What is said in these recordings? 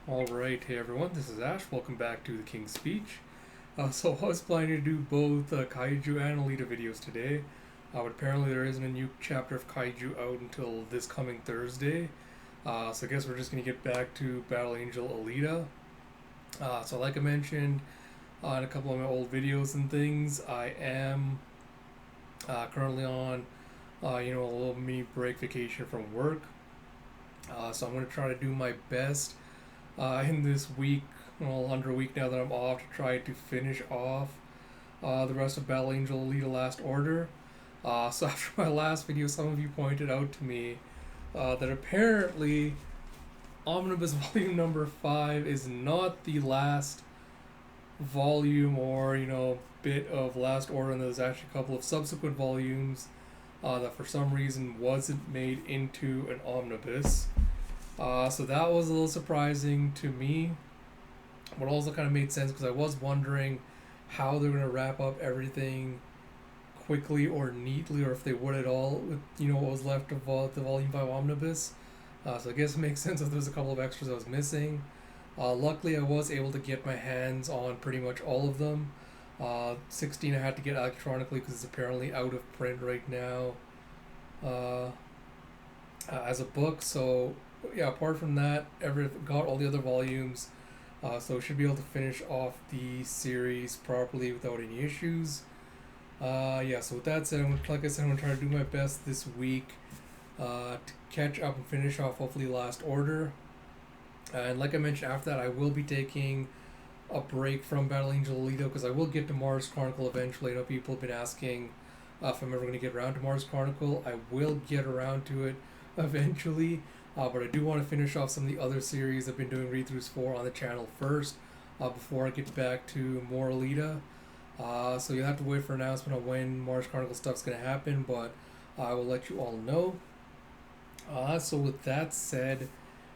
Alright, hey everyone, this is Ash. Welcome back to the King's Speech. So I was planning to do both Kaiju and Alita videos today, but apparently there isn't a new chapter of Kaiju out until this coming Thursday. So I guess we're just going to get back to Battle Angel Alita. So like I mentioned in a couple of my old videos and things, I am currently on a little mini break vacation from work. So I'm going to try to do my best in this week, under a week now that I'm off, to try to finish off the rest of Battle Angel Alita Last Order. So after my last video, some of you pointed out to me that apparently Omnibus Volume number 5 is not the last volume or, bit of Last Order, and there's actually a couple of subsequent volumes that for some reason wasn't made into an omnibus. So that was a little surprising to me, but also kind of made sense because I was wondering how they're going to wrap up everything quickly or neatly, or if they would at all with what was left of the Volume 5 Omnibus. So I guess it makes sense if there's a couple of extras I was missing. Luckily I was able to get my hands on pretty much all of them. 16 I had to get electronically because it's apparently out of print right now as a book. So yeah, apart from that, got all the other volumes, so should be able to finish off the series properly without any issues. So with that said, like I said, I'm going to try to do my best this week to catch up and finish off hopefully Last Order. And like I mentioned, after that I will be taking a break from Battle Angel Alita because I will get to Mars Chronicle eventually. I know people have been asking if I'm ever going to get around to Mars Chronicle. I will get around to it eventually. But I do want to finish off some of the other series I've been doing read-throughs for on the channel first, before I get back to more Alita. So you'll have to wait for an announcement on when Mars Chronicle stuff's going to happen, but I will let you all know. So with that said,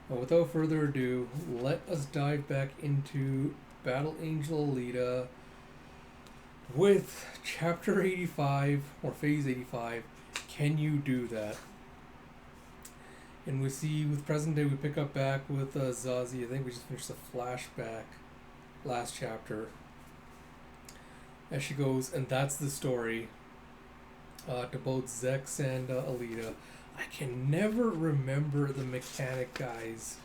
without further ado, let us dive back into Battle Angel Alita with Chapter 85, or Phase 85, Can You Do That? And we see with present day, we pick up back with Zazie. I think we just finished the flashback last chapter. As she goes, and that's the story to both Zex and Alita. I can never remember the mechanic guy's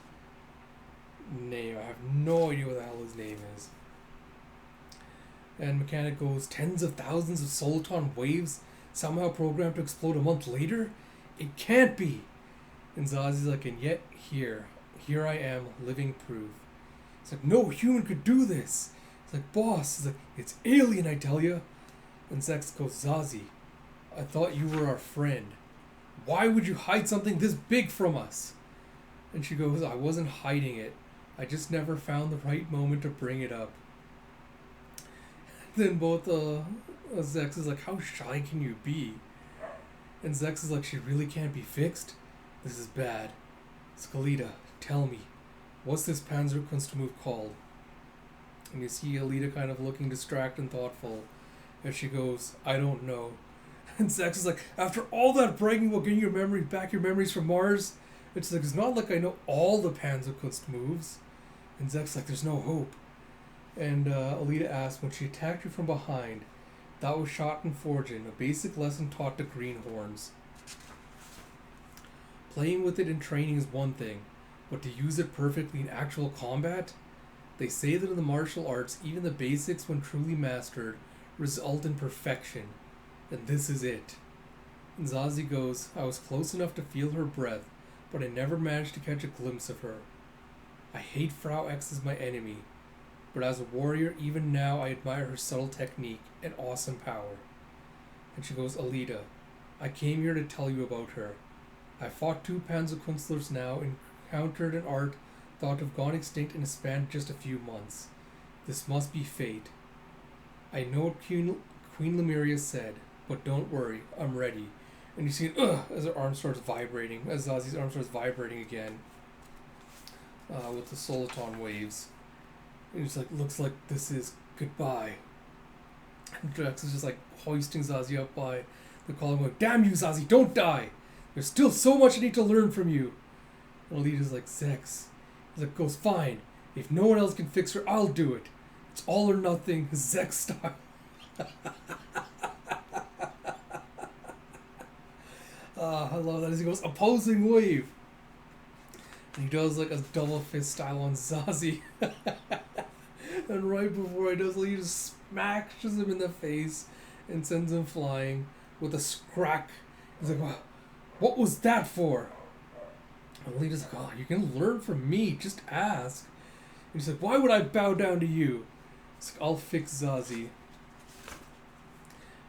name. I have no idea what the hell his name is. And mechanic goes, tens of thousands of soliton waves somehow programmed to explode a month later? It can't be! And Zazie's like, and yet here I am, living proof. It's like, no human could do this. It's like, boss, it's like, it's alien, I tell ya. And Zex goes, Zazie, I thought you were our friend. Why would you hide something this big from us? And she goes, I wasn't hiding it. I just never found the right moment to bring it up. Then both Zex is like, how shy can you be? And Zex is like, she really can't be fixed? This is bad. Alita, tell me, what's this Panzerkunstmove called? And you see Alita kind of looking distracted and thoughtful as she goes, I don't know. And Zex is like, after all that bragging about getting your memories from Mars, it's like, it's not like I know all the Panzerkunstmoves. And Zex is like, there's no hope. And Alita asks, when she attacked you from behind, that was Schattenforgen, a basic lesson taught to greenhorns. Playing with it in training is one thing, but to use it perfectly in actual combat? They say that in the martial arts, even the basics, when truly mastered, result in perfection. And this is it. And Zazie goes, I was close enough to feel her breath, but I never managed to catch a glimpse of her. I hate Frau X as my enemy, but as a warrior, even now I admire her subtle technique and awesome power. And she goes, Alita, I came here to tell you about her. I fought 2 Panzerkunstlers now, encountered an art thought to have gone extinct in a span of just a few months. This must be fate. I know what Queen Lemuria said, but don't worry, I'm ready. And you see as her arm starts vibrating, as Zazie's arm starts vibrating again with the soliton waves. And it's like, looks like this is goodbye. And Drex is just like hoisting Zazie up by the collar, going, damn you, Zazie, don't die! There's still so much I need to learn from you. And Alita's like, Zex. He's like, goes, fine. If no one else can fix her, I'll do it. It's all or nothing, Zek style. I love that as he goes, opposing wave. And he does like a double fist style on Zazie. And right before he does, he just smashes him in the face and sends him flying with a scrack. He's like, what was that for? And Alita's like, oh, you can learn from me, just ask. And he's like, why would I bow down to you? He's like, I'll fix Zazie.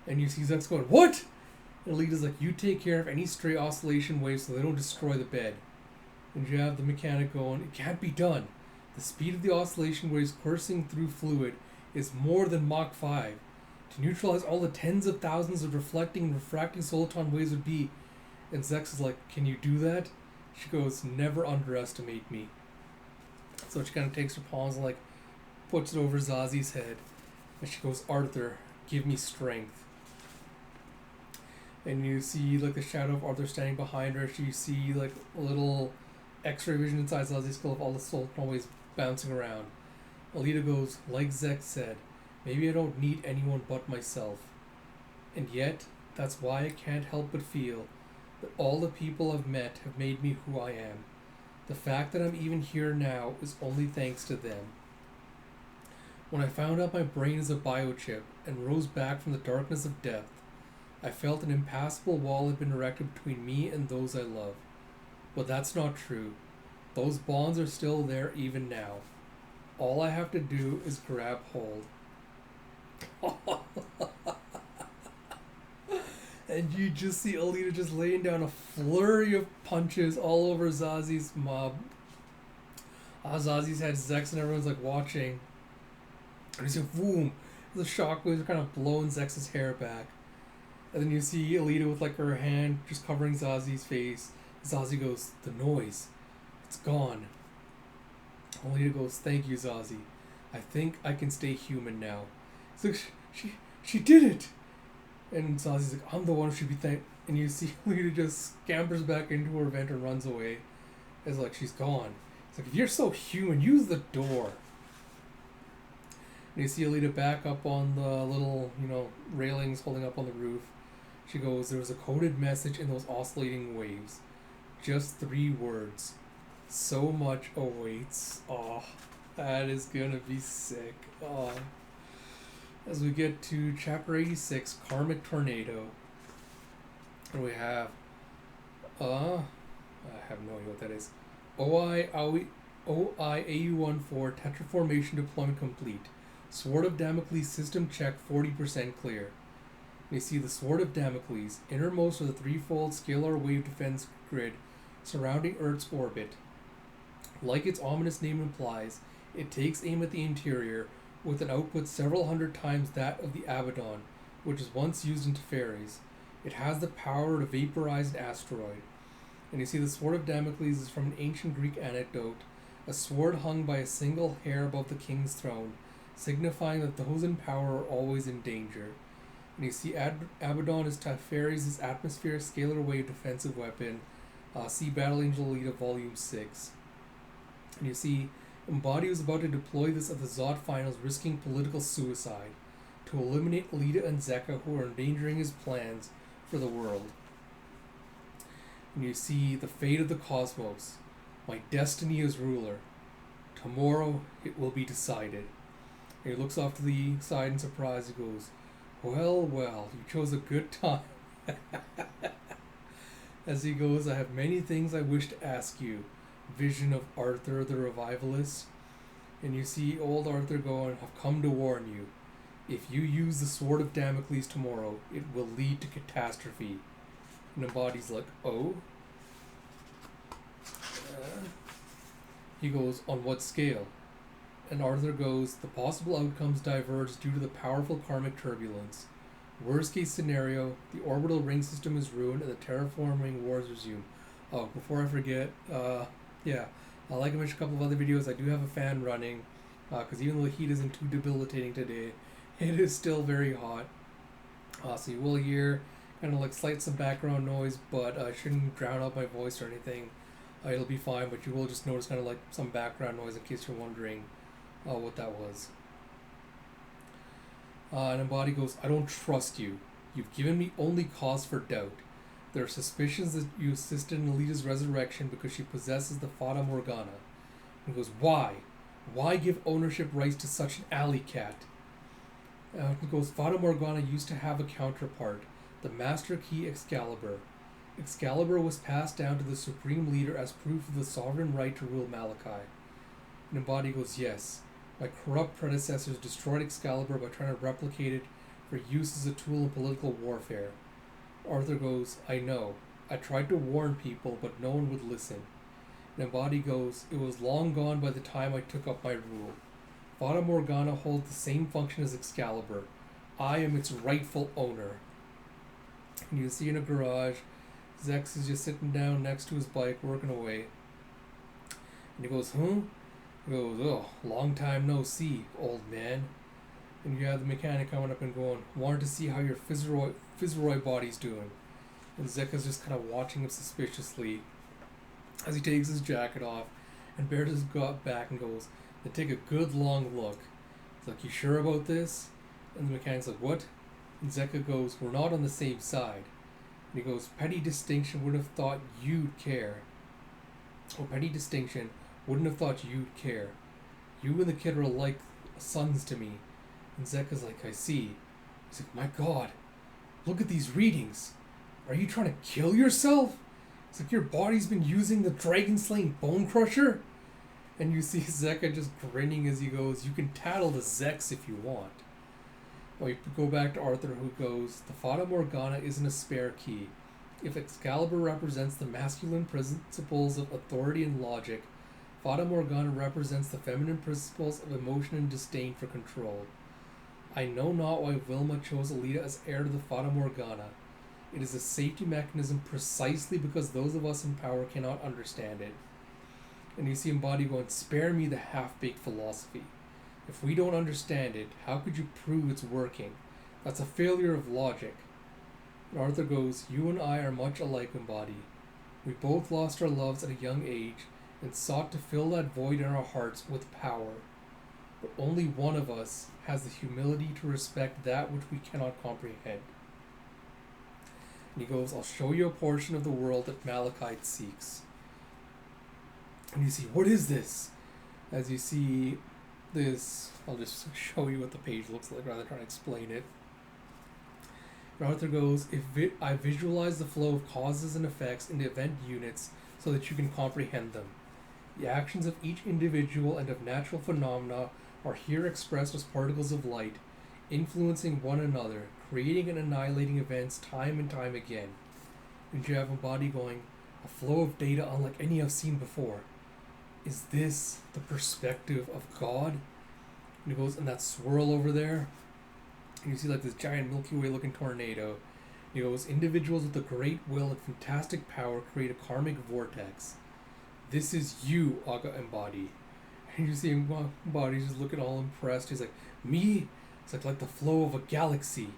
And you see Zek's going, what? And Alita's like, you take care of any stray oscillation waves so they don't destroy the bed. And you have the mechanic going, it can't be done. The speed of the oscillation waves coursing through fluid is more than Mach 5. To neutralize all the tens of thousands of reflecting and refracting soliton waves would be... And Zex is like, can you do that? She goes, never underestimate me. So she kind of takes her palms and like puts it over Zazie's head. And she goes, Arthur, give me strength. And you see like the shadow of Arthur standing behind her. You see like a little X-ray vision inside Zazie's skull of all the soliton waves bouncing around. Alita goes, like Zek said, maybe I don't need anyone but myself. And yet, that's why I can't help but feel that all the people I've met have made me who I am. The fact that I'm even here now is only thanks to them. When I found out my brain is a biochip and rose back from the darkness of death, I felt an impassable wall had been erected between me and those I love. But that's not true. Those bonds are still there even now. All I have to do is grab hold. And you just see Alita just laying down a flurry of punches all over Zazie's mob. Zazie's had Zex and everyone's like watching. And he's like, boom! The shockwaves are kind of blowing Zex's hair back. And then you see Alita with like her hand just covering Zazie's face. Zazie goes, the noise. It's gone. Alita goes, thank you, Zazie. I think I can stay human now. It's like, she did it! And Zazie's like, I'm the one who should be thanked. And you see Alita just scampers back into her vent and runs away. It's like, she's gone. It's like, if you're so human, use the door. And you see Alita back up on the little, railings holding up on the roof. She goes, there was a coded message in those oscillating waves. Just 3 words. So much awaits. Oh, that is gonna be sick. Oh. As we get to chapter 86, Karmic Tornado. And we have, I have no idea what that is. OIAU14 Tetraformation deployment complete. Sword of Damocles system check 40% clear. And you see the Sword of Damocles, innermost of the threefold scalar wave defense grid surrounding Earth's orbit. Like its ominous name implies, it takes aim at the interior with an output several hundred times that of the Abaddon, which was once used in Teferis. It has the power to vaporize an asteroid. And you see the Sword of Damocles is from an ancient Greek anecdote, a sword hung by a single hair above the king's throne, signifying that those in power are always in danger. And you see Abaddon is Teferis' atmospheric scalar wave defensive weapon. See Battle Angel Alita Volume 6. And you see Embody was about to deploy this at the Zod finals, risking political suicide to eliminate Alita and Zeka, who are endangering his plans for the world. And you see the fate of the cosmos. My destiny as ruler. Tomorrow it will be decided. And he looks off to the side in surprise. He goes, well, you chose a good time. As he goes, I have many things I wish to ask you. Vision of Arthur the Revivalist. And you see old Arthur going, I've come to warn you. If you use the Sword of Damocles tomorrow, it will lead to catastrophe. And Embody's like, oh? He goes, on what scale? And Arthur goes, the possible outcomes diverge due to the powerful karmic turbulence. Worst case scenario, the orbital ring system is ruined and the terraforming wars resume. Oh, before I forget, like I mentioned a couple of other videos, I do have a fan running, because even though the heat isn't too debilitating today, it is still very hot. So you will hear kind of like some background noise, but shouldn't drown out my voice or anything. It'll be fine, but you will just notice kind of like some background noise in case you're wondering what that was. And Embody goes, I don't trust you. You've given me only cause for doubt. There are suspicions that you assisted in Alita's resurrection because she possesses the Fata Morgana. And he goes, why? Why give ownership rights to such an alley cat? He goes, Fata Morgana used to have a counterpart, the Master Key Excalibur. Excalibur was passed down to the Supreme Leader as proof of the sovereign right to rule Malachi. And Embody goes, yes. My corrupt predecessors destroyed Excalibur by trying to replicate it for use as a tool in political warfare. Arthur goes, I know. I tried to warn people, but no one would listen. And Embody goes, it was long gone by the time I took up my rule. Fata Morgana holds the same function as Excalibur. I am its rightful owner. And you see in a garage, Zex is just sitting down next to his bike, working away. And he goes, huh? He goes, oh, long time no see, old man. And you have the mechanic coming up and going, wanted to see how your Physroid body's doing. And Zeka's just kind of watching him suspiciously as he takes his jacket off and bears his gut back and goes, then take a good long look. He's like, you sure about this? And the mechanic's like, what? And Zeka goes, we're not on the same side. And he goes, petty distinction wouldn't have thought you'd care. Oh, petty distinction wouldn't have thought you'd care. You and the kid are like sons to me. And Zeka's like, I see. He's like, my God, look at these readings. Are you trying to kill yourself? It's like your body's been using the dragon-slaying bone crusher? And you see Zeka just grinning as he goes, you can tattle the Zex if you want. Well, you go back to Arthur, who goes, the Fata Morgana isn't a spare key. If Excalibur represents the masculine principles of authority and logic, Fata Morgana represents the feminine principles of emotion and disdain for control. I know not why Vilma chose Alita as heir to the Fata Morgana. It is a safety mechanism precisely because those of us in power cannot understand it. And you see Embody going, spare me the half-baked philosophy. If we don't understand it, how could you prove it's working? That's a failure of logic. And Arthur goes, you and I are much alike, Embody. We both lost our loves at a young age and sought to fill that void in our hearts with power. But only one of us has the humility to respect that which we cannot comprehend. And he goes, I'll show you a portion of the world that Malachite seeks. And you see, what is this? As you see this, I'll just show you what the page looks like rather than trying to explain it. And Arthur goes, I visualize the flow of causes and effects in the event units so that you can comprehend them. The actions of each individual and of natural phenomena are here expressed as particles of light, influencing one another, creating and annihilating events time and time again. And you have a body going, a flow of data unlike any I've seen before. Is this the perspective of God? And he goes, and that swirl over there, and you see like this giant Milky Way looking tornado. He goes, individuals with a great will and fantastic power create a karmic vortex. This is you, Aga Embody. And you see Embody just looking all impressed. He's like, me? It's like the flow of a galaxy.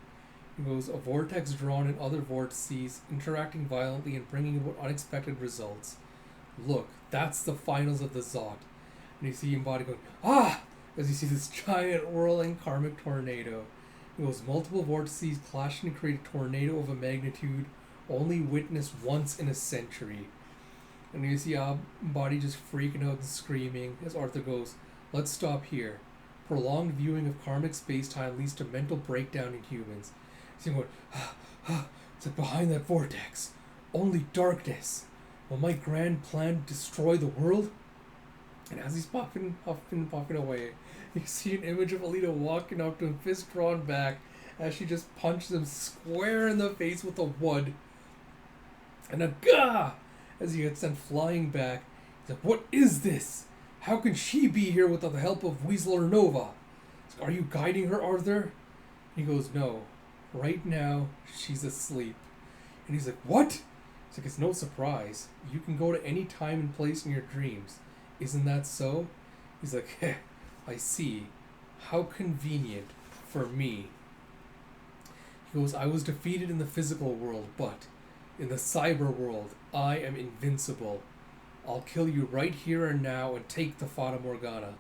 He goes, a vortex drawn in other vortices, interacting violently and bringing about unexpected results. Look, that's the finals of the Zot. And you see Embody going, ah! As you see this giant whirling karmic tornado. He goes, multiple vortices clashing to create a tornado of a magnitude only witnessed once in a century. And you see Embody just freaking out and screaming as Arthur goes, let's stop here. Prolonged viewing of karmic space-time leads to mental breakdown in humans. See him going, it's like behind that vortex. Only darkness. Will my grand plan destroy the world? And as he's puffing away, you see an image of Alita walking up to him, fist drawn back, as she just punches him square in the face with a wood. And a gah! As he gets sent flying back. He's like, what is this? How can she be here without the help of Weasel or Nova? Like, are you guiding her, Arthur? And he goes, no. Right now, she's asleep. And he's like, what? He's like, it's no surprise. You can go to any time and place in your dreams. Isn't that so? He's like, heh, I see. How convenient for me. He goes, I was defeated in the physical world, but in the cyber world, I am invincible. I'll kill you right here and now and take the Fata Morgana.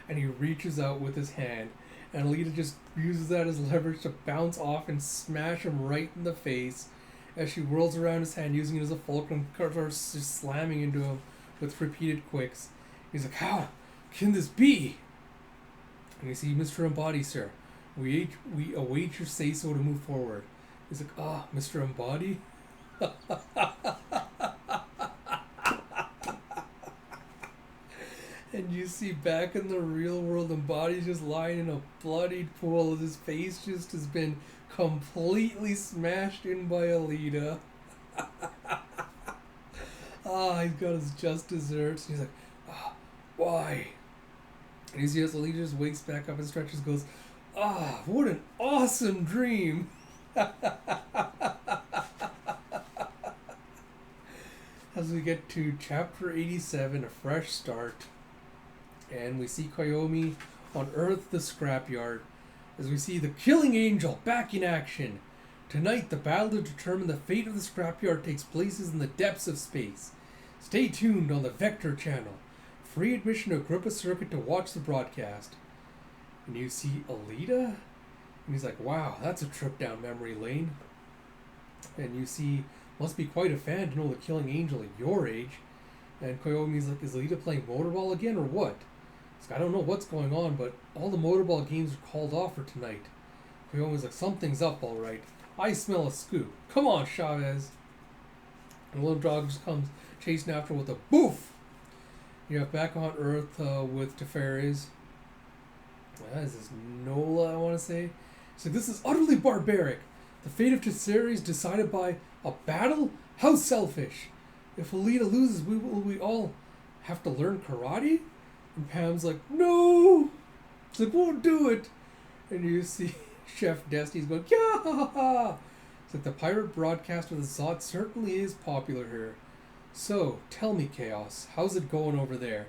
And he reaches out with his hand, and Alita just uses that as leverage to bounce off and smash him right in the face as she whirls around his hand, using it as a fulcrum, just slamming into him with repeated quicks. He's like, how can this be? And you see, Mr. Embody, sir, we await your say-so to move forward. He's like, Mr. Embody? And you see back in the real world, Embodi's just lying in a bloodied pool. His face just has been completely smashed in by Alita. He's got his just desserts. He's like, why? And you see as Alita just wakes back up and stretches, goes, what an awesome dream. As we get to chapter 87, A Fresh Start, and we see Koyomi on Earth, the scrapyard, as we see the Killing Angel back in action. Tonight, the battle to determine the fate of the scrapyard takes place in the depths of space. Stay tuned on the Vector channel. Free admission to Agrippa Circuit to watch the broadcast. And you see Alita, and he's like, wow, that's a trip down memory lane. And you see, must be quite a fan to know the Killing Angel at your age. And Koyomi's like, is Alita playing Motorball again or what? He's like, I don't know what's going on, but all the Motorball games are called off for tonight. Koyomi's like, something's up alright. I smell a scoop. Come on, Chavez. And the little dog just comes chasing after with a boof. You have back on Earth with Teferes. What is this? Nola, I want to say. So this is utterly barbaric. The fate of Teferes decided by a battle? How selfish. If Alita loses, will we all have to learn karate? And Pam's like, no! It's like, won't do it. And you see Chef Destiny's going, yeah! It's like the pirate broadcast of the Zot certainly is popular here. So, tell me, Chaos, how's it going over there?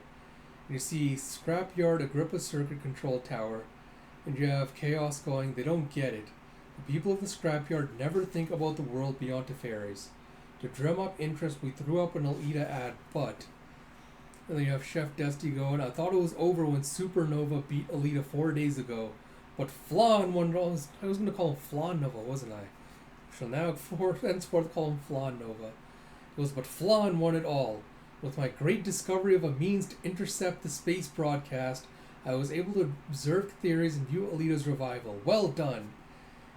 And you see Scrapyard Agrippa Circuit Control Tower, and you have Chaos going, they don't get it. The people of the Scrapyard never think about the world beyond Teferes. To drum up interest, we threw up an Alita ad, but... And then you have Chef Dusty going, I thought it was over when Supernova beat Alita 4 days ago, but Flan won. I was going to call him Flan Nova, wasn't I? So now, henceforth, call him Flan Nova. It was, but Flan won it all. With my great discovery of a means to intercept the space broadcast, I was able to observe theories and view Alita's revival. Well done!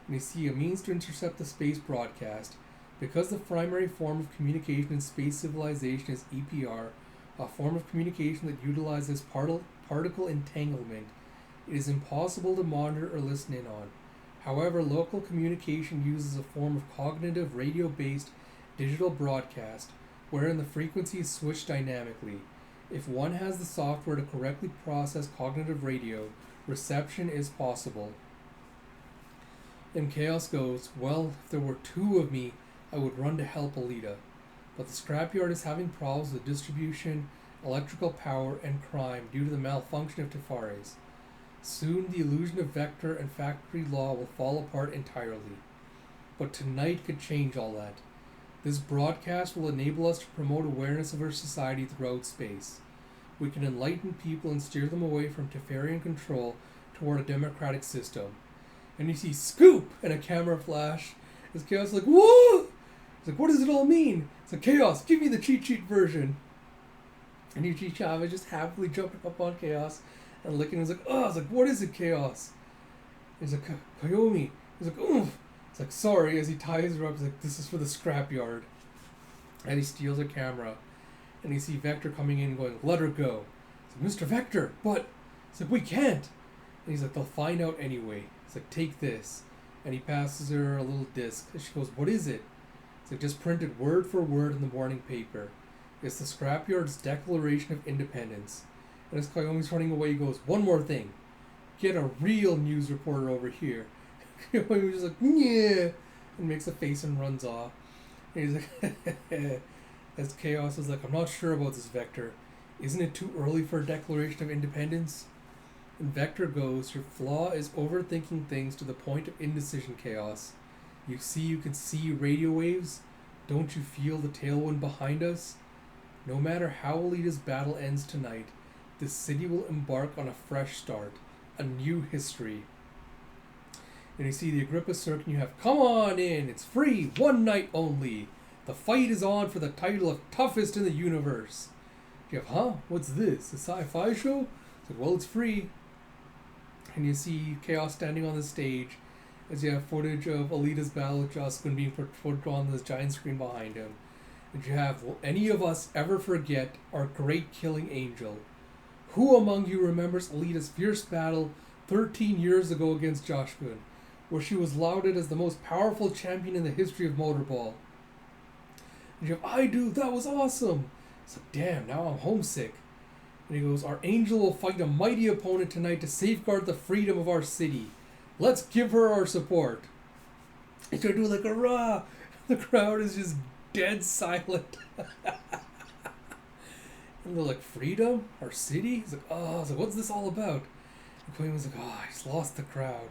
And you see a means to intercept the space broadcast. Because the primary form of communication in space civilization is EPR, a form of communication that utilizes particle entanglement, it is impossible to monitor or listen in on. However, local communication uses a form of cognitive radio-based digital broadcast, wherein the frequencies switch dynamically. If one has the software to correctly process cognitive radio, reception is possible. Then Chaos goes, well, if there were two of me, I would run to help Alita. But the scrapyard is having problems with distribution, electrical power, and crime due to the malfunction of Teferes. Soon the illusion of vector and factory law will fall apart entirely. But tonight could change all that. This broadcast will enable us to promote awareness of our society throughout space. We can enlighten people and steer them away from Teferian control toward a democratic system. And you see Scoop and a camera flash. As Chaos is like, whoa! It's like, what does it all mean? It's like, Chaos, give me the cheat sheet version. And you see Chavez just happily jumping up on Chaos and licking. He's like, oh, it's like, what is it, Chaos? He's like, Koyomi. He's like, oof. It's like, sorry, as he ties her up, he's like, this is for the scrapyard. And he steals a camera. And you see Vector coming in going, let her go. It's like, Mr. Vector, but... It's like, we can't. And he's like, they'll find out anyway. It's like, take this. And he passes her a little disc. And she goes, what is it? It's like, just printed word for word in the morning paper. It's the scrapyard's Declaration of Independence. And as Koyomi's running away, he goes, one more thing. Get a real news reporter over here. Koyomi's just like, yeah, and makes a face and runs off. And he's like, as Chaos is like, I'm not sure about this, Vector. Isn't it too early for a Declaration of Independence? And Vector goes, your flaw is overthinking things to the point of indecision, Chaos. You can see radio waves? Don't you feel the tailwind behind us? No matter how Alita's battle ends tonight, this city will embark on a fresh start, a new history. And you see the Agrippa Circle, and you have, come on in, it's free, one night only. The fight is on for the title of toughest in the universe. You have, huh? What's this? A sci-fi show? It's like, well, it's free. And you see Chaos standing on the stage as you have footage of Alita's battle with Jocelyn being put on this giant screen behind him. And you have, will any of us ever forget our great killing angel? Who among you remembers Alita's fierce battle 13 years ago against Jocelyn, where she was lauded as the most powerful champion in the history of Motorball? And you have, I do, that was awesome. It's like, damn, now I'm homesick. And he goes, our angel will fight a mighty opponent tonight to safeguard the freedom of our city. Let's give her our support. And so I do like a rah. The crowd is just dead silent. And they're like, freedom? Our city? He's like, oh, I was like, what's this all about? And Queen was like, oh, he's lost the crowd.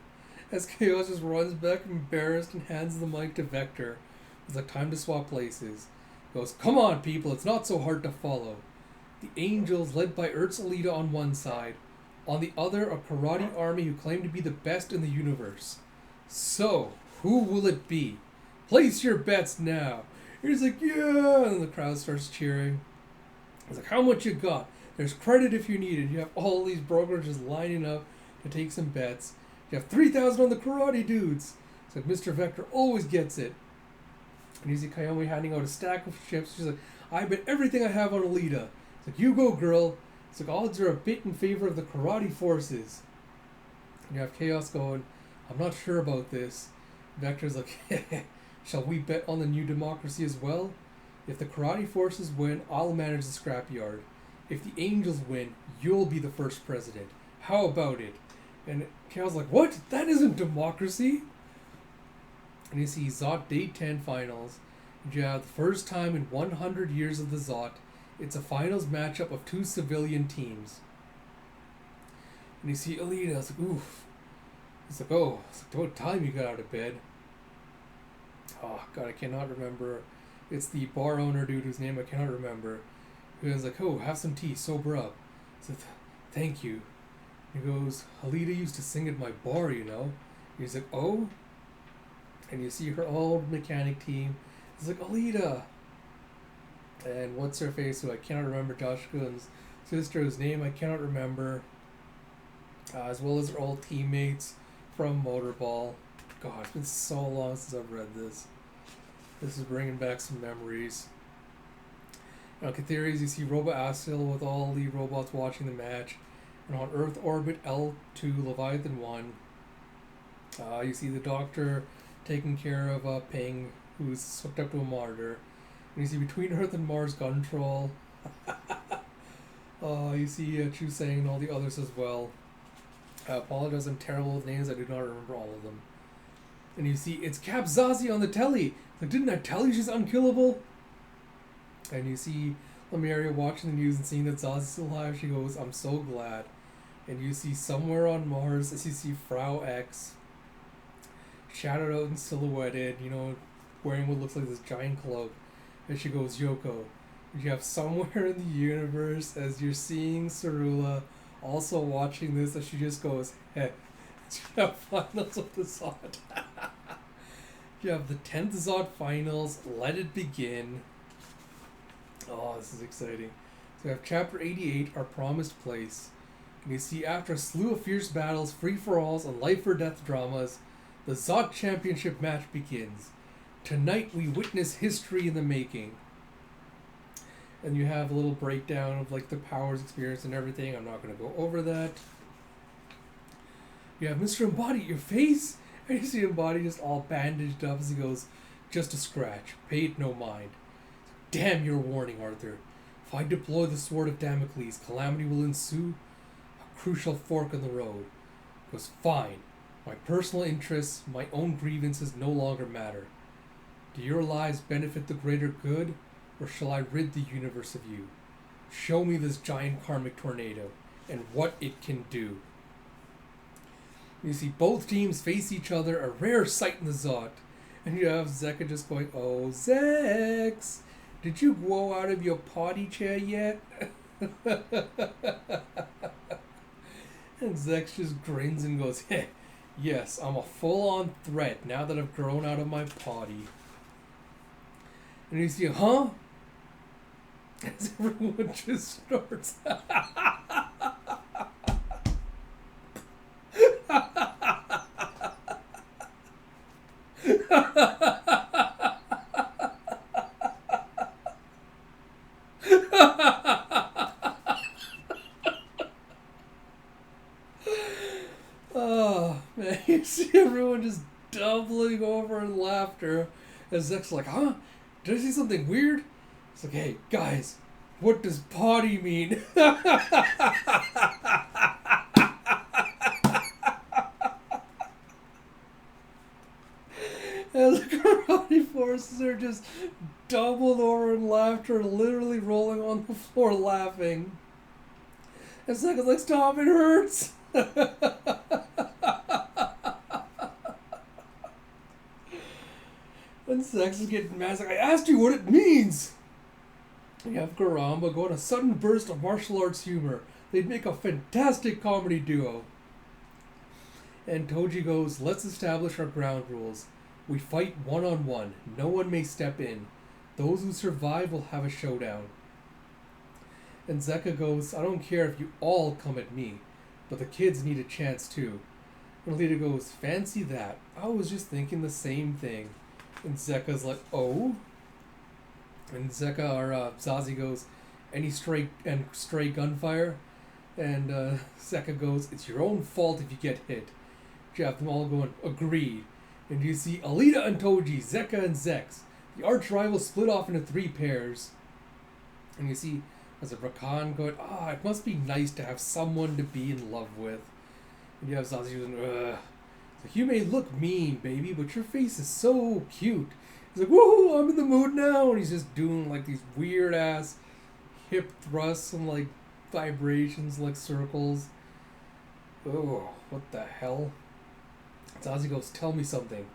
As Chaos just runs back embarrassed and hands the mic to Vector. It's like, time to swap places. He goes, come on, people, it's not so hard to follow. The Angels, led by Ertz Alita on one side. On the other, a karate army who claim to be the best in the universe. So, who will it be? Place your bets now. He's like, yeah, and the crowd starts cheering. He's like, how much you got? There's credit if you need it. You have all these brokers just lining up to take some bets. You have 3,000 on the karate dudes. It's like, Mr. Vector always gets it. And you see Kayomi handing out a stack of chips. She's like, I bet everything I have on Alita. It's like, you go, girl. It's like, odds are a bit in favor of the karate forces. And you have Chaos going, I'm not sure about this. Vector's like, shall we bet on the new democracy as well? If the karate forces win, I'll manage the scrapyard. If the Angels win, you'll be the first president. How about it? And Chaos like, what? That isn't democracy. And you see Zot Day 10 finals. And you have the first time in 100 years of the Zot, it's a finals matchup of two civilian teams. And you see Alita, it's like, oof. It's like, oh, it's like, what time you got out of bed? Oh, God, I cannot remember. It's the bar owner dude whose name I cannot remember. He was like, oh, have some tea, sober up. I said, thank you. He goes, Alita used to sing at my bar, you know. He's like, oh? And you see her old mechanic team. He's like, Alita. And what's her face, who I cannot remember, Josh Gunn's sister, whose name I cannot remember. As well as her old teammates from Motorball. God, it's been so long since I've read this. This is bringing back some memories. On Catheres, you see Robo Astil with all the robots watching the match. And on Earth Orbit L2 Leviathan 1, you see the Doctor taking care of Ping, who's hooked up to a monitor. And you see between Earth and Mars Guntroll. You see Chu Sang and all the others as well. I apologize, I'm terrible with names, I do not remember all of them. And you see, it's Cap Zazie on the telly. Like, didn't I tell you she's unkillable? And you see Lemuria watching the news and seeing that Zazie's still alive. She goes, I'm so glad. And you see somewhere on Mars, as you see Frau X, shadowed out and silhouetted, you know, wearing what looks like this giant cloak. And she goes, Yoko. And you have somewhere in the universe, as you're seeing Cerula also watching this, as she just goes, hey. You have finals of the Zod. You have the 10th Zod finals. Let it begin. Oh, this is exciting. So we have Chapter 88, Our Promised Place. And you see, after a slew of fierce battles, free-for-alls, and life-or-death dramas, the Zod Championship match begins. Tonight we witness history in the making. And you have a little breakdown of like the powers experience and everything. I'm not going to go over that. You have Mr. Embody, your face? And you see Embody just all bandaged up as he goes, just a scratch. Pay it no mind. Damn your warning, Arthur. If I deploy the Sword of Damocles, calamity will ensue. A crucial fork in the road. He goes, fine. My personal interests, my own grievances no longer matter. Do your lives benefit the greater good, or shall I rid the universe of you? Show me this giant karmic tornado, and what it can do. You see both teams face each other, a rare sight in the Zod. And you have Zeka just going, oh, Zex, did you grow out of your potty chair yet? And Zex just grins and goes, hey, yes, I'm a full-on threat now that I've grown out of my potty. And you see, huh? As everyone just starts. Oh, man, you see everyone just doubling over in laughter as Zek's like, huh? Did I see something weird? It's like, hey, guys, what does potty mean? And the karate forces are just doubled over in laughter, literally rolling on the floor laughing. And Zek is like, stop, it hurts! And Zex is getting mad. He's like, I asked you what it means! You have Garamba go on a sudden burst of martial arts humor. They'd make a fantastic comedy duo. And Toji goes, let's establish our ground rules. We fight one-on-one. No one may step in. Those who survive will have a showdown. And Zeka goes, I don't care if you all come at me, but the kids need a chance too. And Alita goes, fancy that. I was just thinking the same thing. And Zeka's like, oh? And Zeka, or Zazie goes, any stray gunfire? And Zeka goes, it's your own fault if you get hit. You have them all going, agreed. And you see Alita and Toji, Zeka and Zex. The arch rivals split off into 3 pairs. And you see, as a Rakan going, it must be nice to have someone to be in love with. And you have Zazie going, ugh. Like, you may look mean, baby, but your face is so cute. He's like, woohoo, I'm in the mood now. And he's just doing like these weird ass hip thrusts and like vibrations, like circles. Oh, what the hell? Zazie goes, tell me something.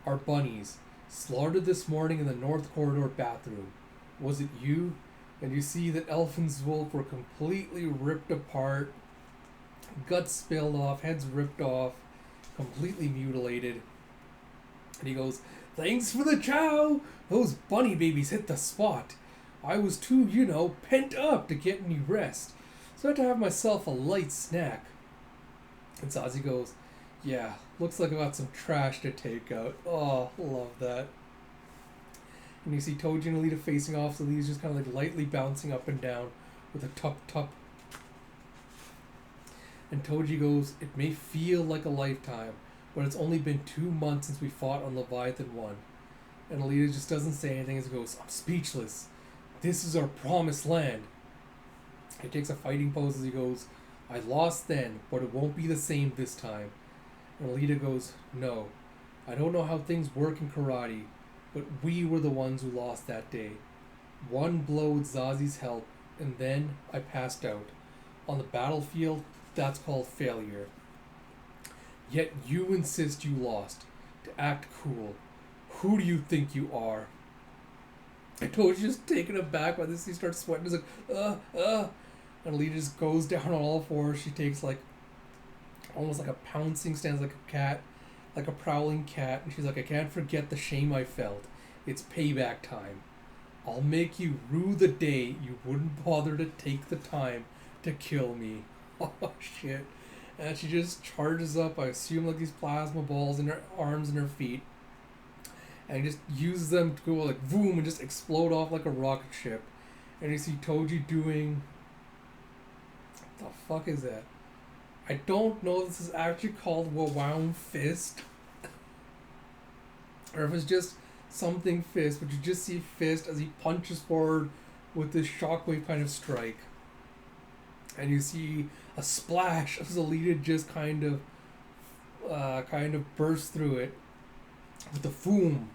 Our bunnies, slaughtered this morning in the North Corridor bathroom. Was it you? And you see that Elfin's wolf were completely ripped apart, guts spilled off, heads ripped off, completely mutilated. And he goes, thanks for the chow! Those bunny babies hit the spot. I was too, pent up to get any rest. So I had to have myself a light snack. And Zazie goes, yeah, looks like I got some trash to take out. Oh, love that. And you see Toji and Alita facing off, so he's just kind of like lightly bouncing up and down with a tup-tup. And Toji goes, it may feel like a lifetime, but it's only been 2 months since we fought on Leviathan 1. And Alita just doesn't say anything as he goes, I'm speechless. This is our promised land. He takes a fighting pose as he goes, I lost then, but it won't be the same this time. And Alita goes, no, I don't know how things work in karate, but we were the ones who lost that day. One blow with Zazie's help, and then I passed out. On the battlefield, that's called failure. Yet you insist you lost. To act cool. Who do you think you are? And Toji's just taken aback by this. He starts sweating. He's like, And Alita just goes down on all fours. She takes like, almost like a pouncing stance, like a cat, like a prowling cat. And she's like, I can't forget the shame I felt. It's payback time. I'll make you rue the day you wouldn't bother to take the time to kill me. Oh, shit. And she just charges up, I assume, like these plasma balls in her arms and her feet. And just uses them to go like, boom, and just explode off like a rocket ship. And you see Toji doing... What the fuck is that? I don't know if this is actually called Wawound Fist. Or if it's just something Fist, but you just see Fist as he punches forward with this shockwave kind of strike. And you see a splash as Alita just kind of bursts through it with the foom.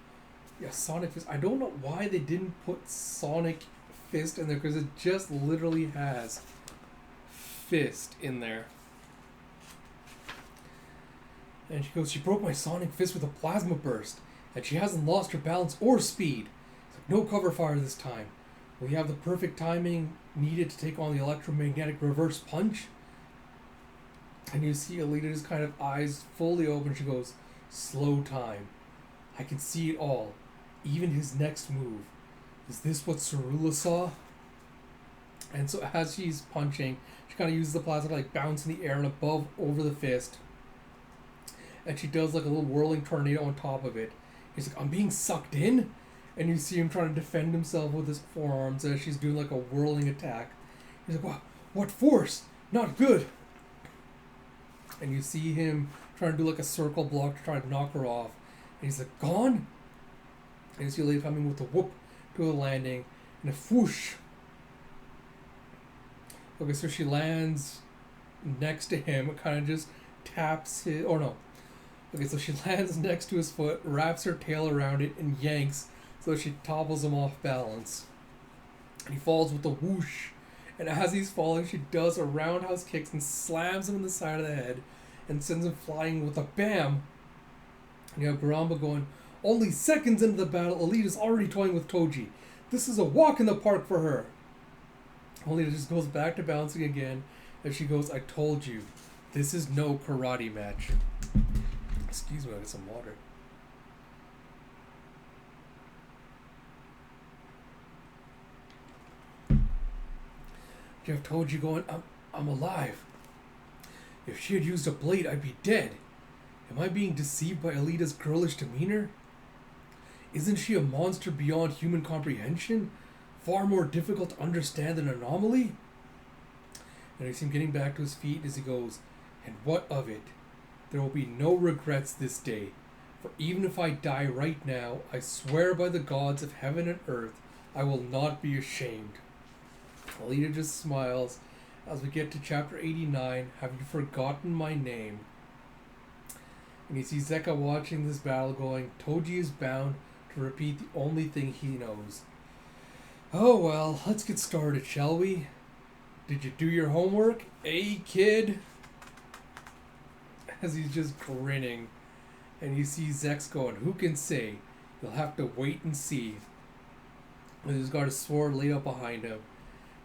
Yeah, Sonic Fist. I don't know why they didn't put Sonic Fist in there, because it just literally has Fist in there. And she goes, she broke my Sonic Fist with a plasma burst, and she hasn't lost her balance or speed. So No cover fire this time. Will you have the perfect timing needed to take on the electromagnetic reverse punch? And you see Alita's kind of eyes fully open. She goes, slow time. I can see it all. Even his next move. Is this what Cerula saw? And so as she's punching, she kind of uses the plasma to like bounce in the air and above over the fist. And she does like a little whirling tornado on top of it. He's like, I'm being sucked in? And you see him trying to defend himself with his forearms as she's doing like a whirling attack. He's like, wow, what force? Not good. And you see him trying to do like a circle block to try to knock her off. And he's like, gone? And you see Alita coming with a whoop to a landing and a whoosh. Okay, so she lands next to him. It kind of just taps his... Or no. Okay, so she lands next to his foot, wraps her tail around it, and yanks so she topples him off balance. And he falls with a whoosh. And as he's falling, she does a roundhouse kicks and slams him in the side of the head and sends him flying with a bam. And you have Garamba going, only seconds into the battle, Alita's already toying with Toji. This is a walk in the park for her. Alita just goes back to bouncing again as she goes, I told you, this is no karate match. Excuse me, I get some water. Jeff told you going, I'm alive. If she had used a blade, I'd be dead. Am I being deceived by Alita's girlish demeanor? Isn't she a monster beyond human comprehension? Far more difficult to understand than an anomaly? And I see him getting back to his feet as he goes, and what of it? There will be no regrets this day. For even if I die right now, I swear by the gods of heaven and earth, I will not be ashamed. Alita just smiles as we get to chapter 89, Have You Forgotten My Name? And you see Zeka watching this battle going, Toji is bound to repeat the only thing he knows. Oh well, let's get started, shall we? Did you do your homework? Kid? As he's just grinning. And you see Zex going, who can say? You'll have to wait and see. And he's got his sword laid up behind him.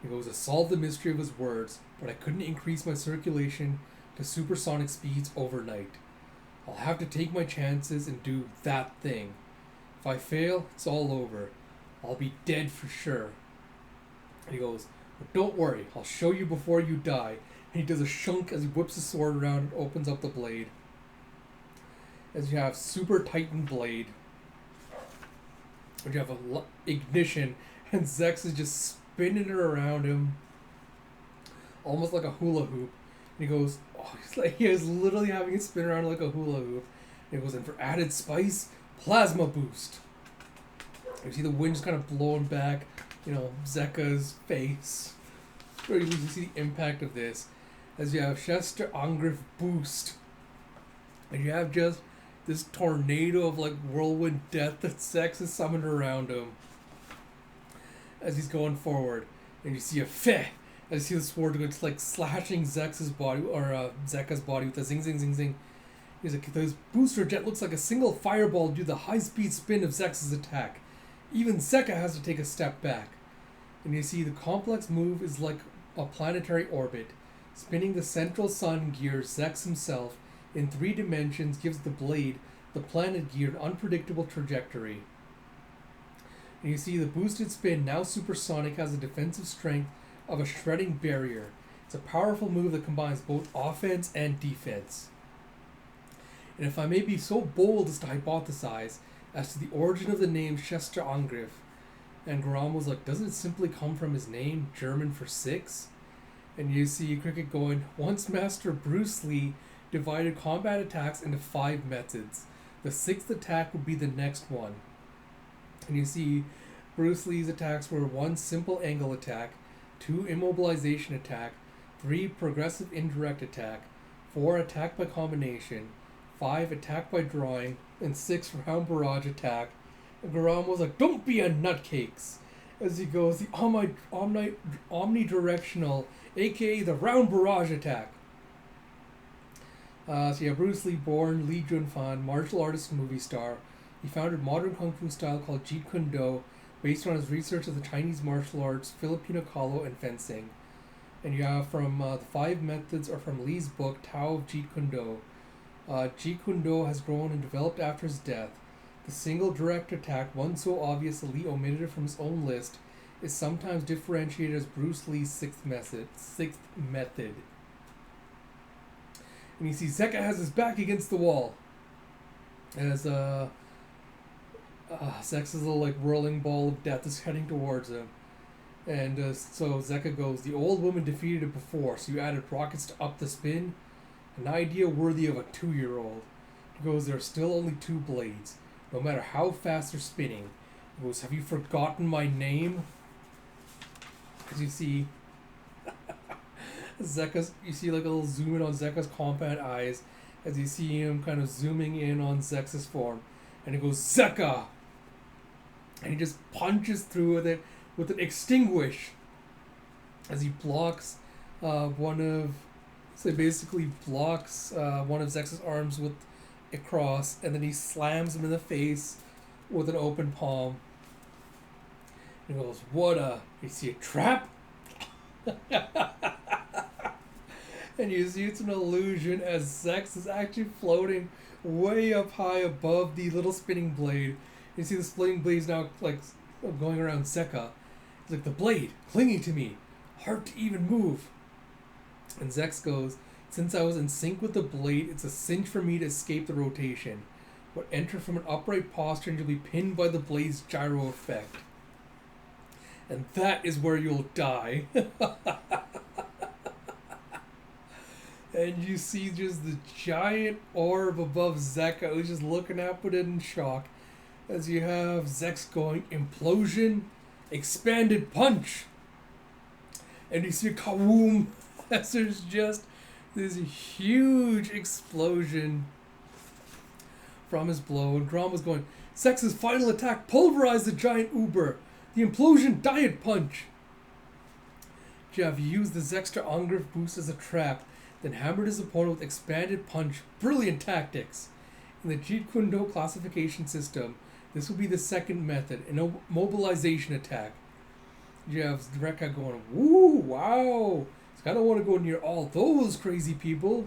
He goes, I solved the mystery of his words, but I couldn't increase my circulation to supersonic speeds overnight. I'll have to take my chances and do that thing. If I fail, it's all over. I'll be dead for sure. And he goes, but don't worry, I'll show you before you die. And he does a shunk as he whips his sword around and opens up the blade. As you have Super Titan Blade. And you have a ignition, and Zex is just spinning it around him. Almost like a hula hoop. And he goes, he is literally having it spin around like a hula hoop. And he goes, and for added spice, plasma boost. You see the wind just kind of blowing back, Zeka's face. Or you see the impact of this. As you have Chester Angriff boost. And you have just this tornado of like whirlwind death that Zex is summoned around him. As he's going forward. And you see a feh. As you see the sword go like slashing Zex's body, or Zeka's body with a zing zing zing zing. He's like, this booster jet looks like a single fireball due to the high-speed spin of Zex's attack. Even Zeka has to take a step back. And you see the complex move is like a planetary orbit. Spinning the central sun gear, Zex himself, in 3 dimensions, gives the blade, the planet gear, an unpredictable trajectory. And you see the boosted spin, now supersonic, has a defensive strength of a shredding barrier. It's a powerful move that combines both offense and defense. And if I may be so bold as to hypothesize as to the origin of the name Chester Angriff, and Garam was like, doesn't it simply come from his name, German for 6? And you see Cricket going, once Master Bruce Lee divided combat attacks into 5 methods. The 6th attack would be the next one. And you see Bruce Lee's attacks were 1 simple angle attack, 2 immobilization attack, 3 progressive indirect attack, 4 attack by combination, 5 attack by drawing, and 6 round barrage attack. And Garam was like, don't be a nutcakes! As he goes, the omnidirectional, aka the round barrage attack. So you have Bruce Lee, born Lee Junfan, martial artist and movie star. He founded modern kung fu style called Jeet Kune Do based on his research of the Chinese martial arts, Filipino Kalo, and fencing. And you have from the 5 methods are from Lee's book, Tao of Jeet Kune Do. Jeet Kune Do has grown and developed after his death. The single direct attack, one so obvious that Lee omitted it from his own list, is sometimes differentiated as Bruce Lee's sixth method. And you see Zeka has his back against the wall. As Zex's little like whirling ball of death is heading towards him. And so Zeka goes, the old woman defeated it before, so you added rockets to up the spin? An idea worthy of a 2-year-old. He goes, there are still only 2 blades, no matter how fast they're spinning. He goes, have you forgotten my name? As you see Zeka's, you see like a little zoom in on Zeka's compound eyes as you see him kind of zooming in on Zex's form. And he goes, Zeka! And he just punches through with it with an extinguish as he blocks one of Zex's arms with a cross, and then he slams him in the face with an open palm. And he goes, you see a trap? And you see it's an illusion as Zex is actually floating way up high above the little spinning blade. You see the spinning blade is now like going around Zeka. It's like, the blade clinging to me, hard to even move. And Zex goes, since I was in sync with the blade, it's a cinch for me to escape the rotation. But enter from an upright posture and you'll be pinned by the blade's gyro effect. And that is where you'll die. And you see just the giant orb above Zeka who's just looking up at it in shock. As you have Zex going, implosion, expanded punch. And you see kawoom as there's just this huge explosion from his blow. And Grom was going, Zex's final attack pulverized the giant Uber. The implosion diet punch. Jeff used the Zextra Angriff boost as a trap, then hammered his opponent with expanded punch. Brilliant tactics. In the Jeet Kune Do classification system, this will be the second method, an mobilization attack. You have Rekka going, woo, wow. I don't want to go near all those crazy people.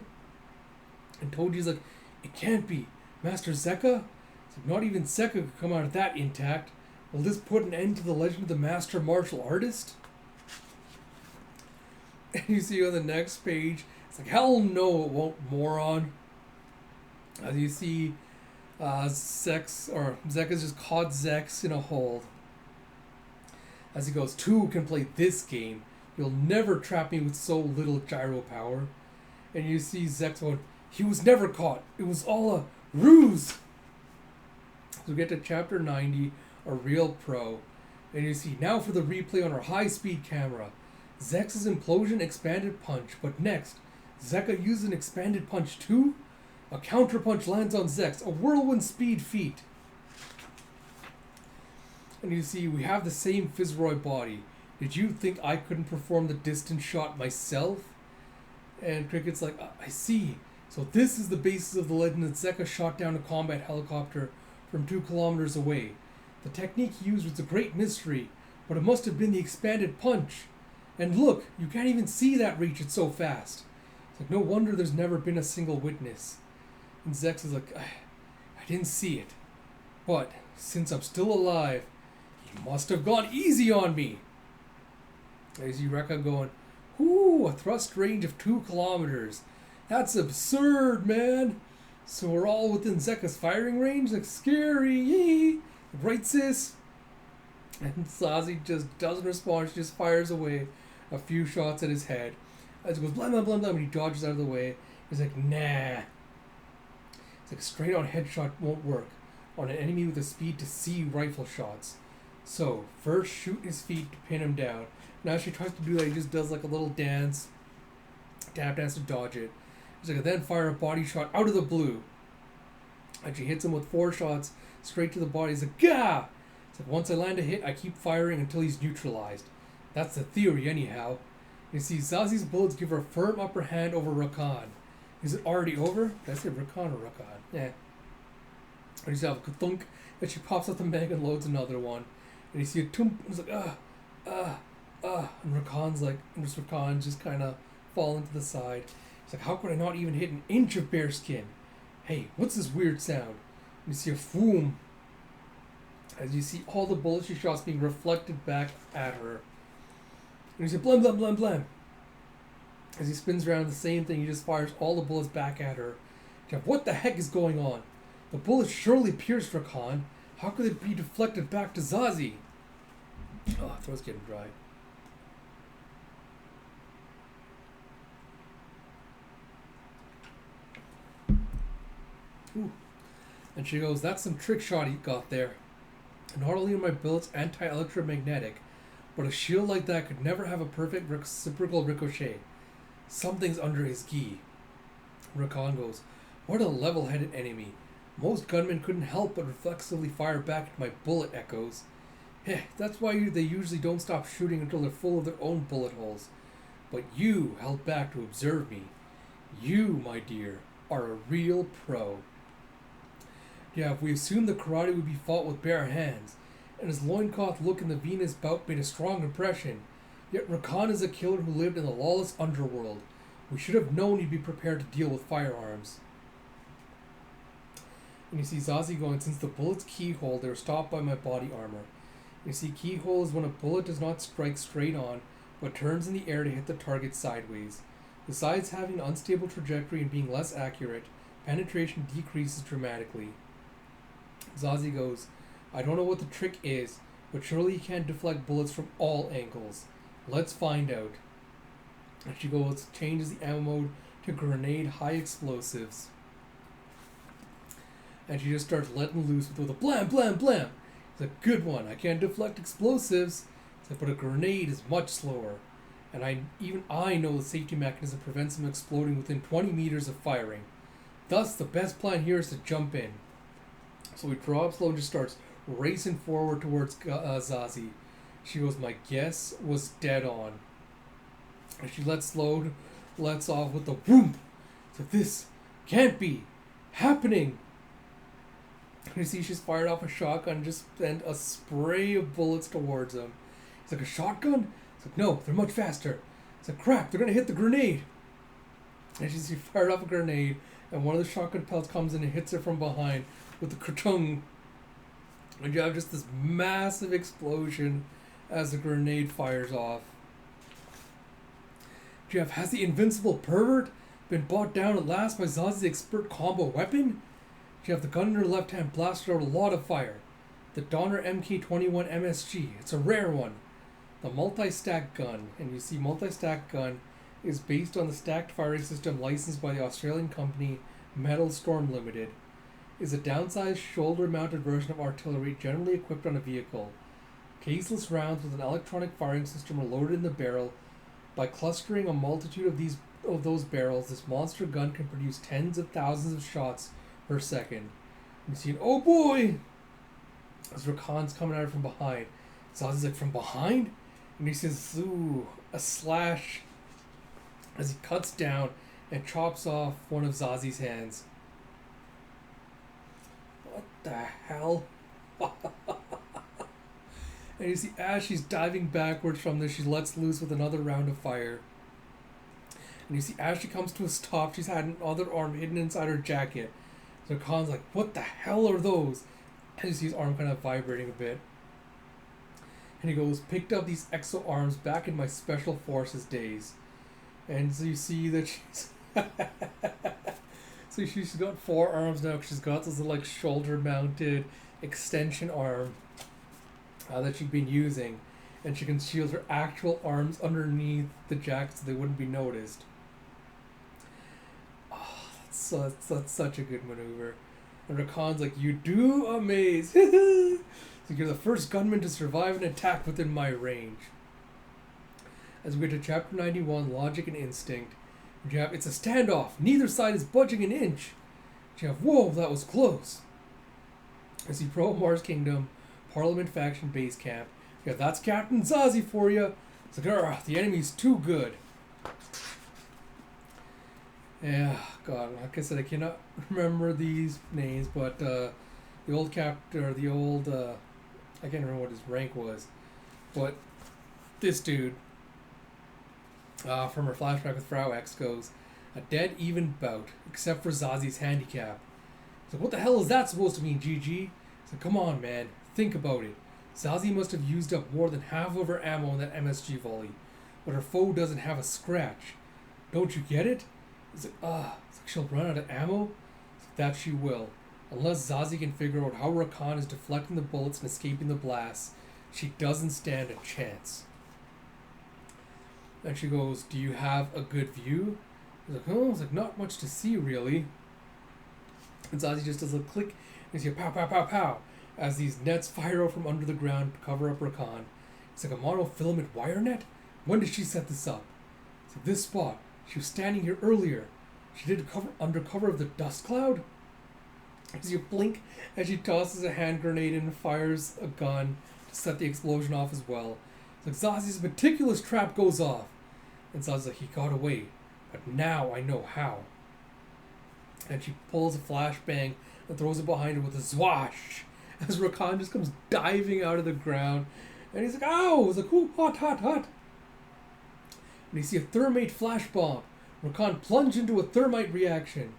And Toji's like, it can't be. Master Zeka? It's like, not even Zeka could come out of that intact. Will this put an end to the legend of the master martial artist? And you see on the next page, it's like, hell no, it won't, moron. As you see, Zeka's just caught Zex in a hold. As he goes, 2 can play this game. You'll never trap me with so little gyro power. And you see Zex going, he was never caught. It was all a ruse. So we get to chapter 90, a real pro. And you see, now for the replay on our high-speed camera. Zex's implosion expanded punch, but next, Zeka used an expanded punch too? A counter punch lands on Zex, a whirlwind speed feat. And you see, we have the same Fitzroy body. Did you think I couldn't perform the distance shot myself? And Cricket's like, I see. So this is the basis of the legend that Zeka shot down a combat helicopter from 2 kilometers away. The technique he used was a great mystery, but it must have been the expanded punch. And look, you can't even see that reach, it's so fast. It's like, no wonder there's never been a single witness. And Zex is like, I didn't see it. But since I'm still alive, he must have gone easy on me. I see Rekka going, ooh, a thrust range of 2 kilometers. That's absurd, man. So we're all within Zeka's firing range? Like, scary, yee. Right, sis? And Sazi just doesn't respond. She just fires away a few shots at his head. As he goes, blah, blah, blah, blah, and he dodges out of the way. He's like, nah. It's like a straight-on headshot won't work on an enemy with the speed to see rifle shots. So, first shoot his feet to pin him down. Now she tries to do that, he just does like a little dance. Tap dance to dodge it. He's like, then fire a body shot out of the blue. And she hits him with 4 shots straight to the body. He's like, gah! It's like, once I land a hit, I keep firing until he's neutralized. That's the theory, anyhow. You see, Zazi's bullets give her a firm upper hand over Rakan. Is it already over? Did I say Rakan or Rakan? Yeah. And you see, have a thunk, and she pops out the mag and loads another one. And you see a tump, and it's like, and Rakan's just kind of falling to the side. He's like, how could I not even hit an inch of bear skin? Hey, what's this weird sound? And you see a foom, as you see all the bullets she shot being reflected back at her. And you see blam, blam, blam, blam. As he spins around, the same thing, he just fires all the bullets back at her. Jeff, what the heck is going on? The bullets surely pierced Rakan. How could it be deflected back to Zazie? Oh, throat's getting dry. Ooh. And she goes, that's some trick shot he got there. Not only are my bullets anti-electromagnetic, but a shield like that could never have a perfect reciprocal ricochet. Something's under his gi. Rakan goes, what a level-headed enemy. Most gunmen couldn't help but reflexively fire back at my bullet echoes. Heh, that's why they usually don't stop shooting until they're full of their own bullet holes. But you held back to observe me. You, my dear, are a real pro. Yeah, if we assumed the karate would be fought with bare hands, and his loincloth look in the Venus bout made a strong impression, yet Rakan is a killer who lived in the lawless underworld. We should have known he'd be prepared to deal with firearms. And you see Zazie going, since the bullet's keyhole, they were stopped by my body armor. You see, keyhole is when a bullet does not strike straight on, but turns in the air to hit the target sideways. Besides having an unstable trajectory and being less accurate, penetration decreases dramatically. Zazie goes, I don't know what the trick is, but surely he can't deflect bullets from all angles. Let's find out. And she goes, changes the ammo mode to grenade high explosives. And she just starts letting loose with a blam, blam, blam. It's a good one. I can't deflect explosives, but a grenade is much slower. And even I know the safety mechanism prevents them exploding within 20 meters of firing. Thus, the best plan here is to jump in. So he drops low and just starts racing forward towards Zazie. She goes, my guess was dead on. And she lets off with the whoomp. So this can't be happening. And you see she's fired off a shotgun and just sent a spray of bullets towards him. He's like, a shotgun? It's like, no, they're much faster. It's like, crap, they're going to hit the grenade. And she fired off a grenade, and one of the shotgun pellets comes in and hits her from behind with the kratung. And you have just this massive explosion as the grenade fires off. Jeff, has the invincible pervert been brought down at last by Zazie's expert combo weapon? Jeff, the gun in her left hand blasted out a lot of fire. The Donner MK21 MSG. It's a rare one. The multi-stack gun, and you see multi-stack gun is based on the stacked firing system licensed by the Australian company Metal Storm Limited. Is a downsized shoulder-mounted version of artillery generally equipped on a vehicle. Caseless rounds with an electronic firing system are loaded in the barrel. By clustering a multitude of those barrels, this monster gun can produce tens of thousands of shots per second. You see, oh boy! As Rakan's coming at her from behind. Zazie's like, from behind? And he says, ooh, a slash, as he cuts down and chops off one of Zazie's hands. What the hell? And you see as she's diving backwards from this, she lets loose with another round of fire. And you see as she comes to a stop, she's had another arm hidden inside her jacket. So Khan's like, what the hell are those? And you see his arm kind of vibrating a bit. And he goes, picked up these exo arms back in my special forces days. And so you see that she's... So she's got 4 arms now. She's got this like shoulder-mounted extension arm that she'd been using. And she can shield her actual arms underneath the jacket so they wouldn't be noticed. Oh, that's such a good maneuver. And Rakan's like, you do amaze. So you're the first gunman to survive an attack within my range. As we get to Chapter 91, Logic and Instinct, you have, it's a standoff. Neither side is budging an inch. You have, whoa, that was close. As you Pro Mars Kingdom, Parliament Faction Base Camp. Yeah, that's Captain Zazie for you. It's like, the enemy's too good. Yeah, God, like I said, I cannot remember these names, but the old captain, or the old I can't remember what his rank was, but this dude, from her flashback with Frau X, goes, a dead even bout, except for Zazi's handicap. So what the hell is that supposed to mean, Gigi? So come on, man, think about it. Zazie must have used up more than half of her ammo in that MSG volley, but her foe doesn't have a scratch. Don't you get it? It's like, she'll run out of ammo? It's like, that she will. Unless Zazie can figure out how Rakan is deflecting the bullets and escaping the blasts, she doesn't stand a chance. And she goes, do you have a good view? He's like, oh, it's like, not much to see, really. And Zazie just does a click, and you see a pow, pow, pow, pow, as these nets fire out from under the ground to cover up Rakan. It's like a monofilament wire net? When did she set this up? It's like, this spot. She was standing here earlier. She did it under cover of the dust cloud? As you blink, as she tosses a hand grenade and fires a gun to set the explosion off as well. It's like Zazie's meticulous trap goes off. And Zazie's like, he got away. But now I know how. And she pulls a flashbang and throws it behind her with a zwash. As Rakan just comes diving out of the ground. And he's like, ow! He's like, ooh, hot, hot, hot. And you see a thermite flash bomb. Rakan plunged into a thermite reaction.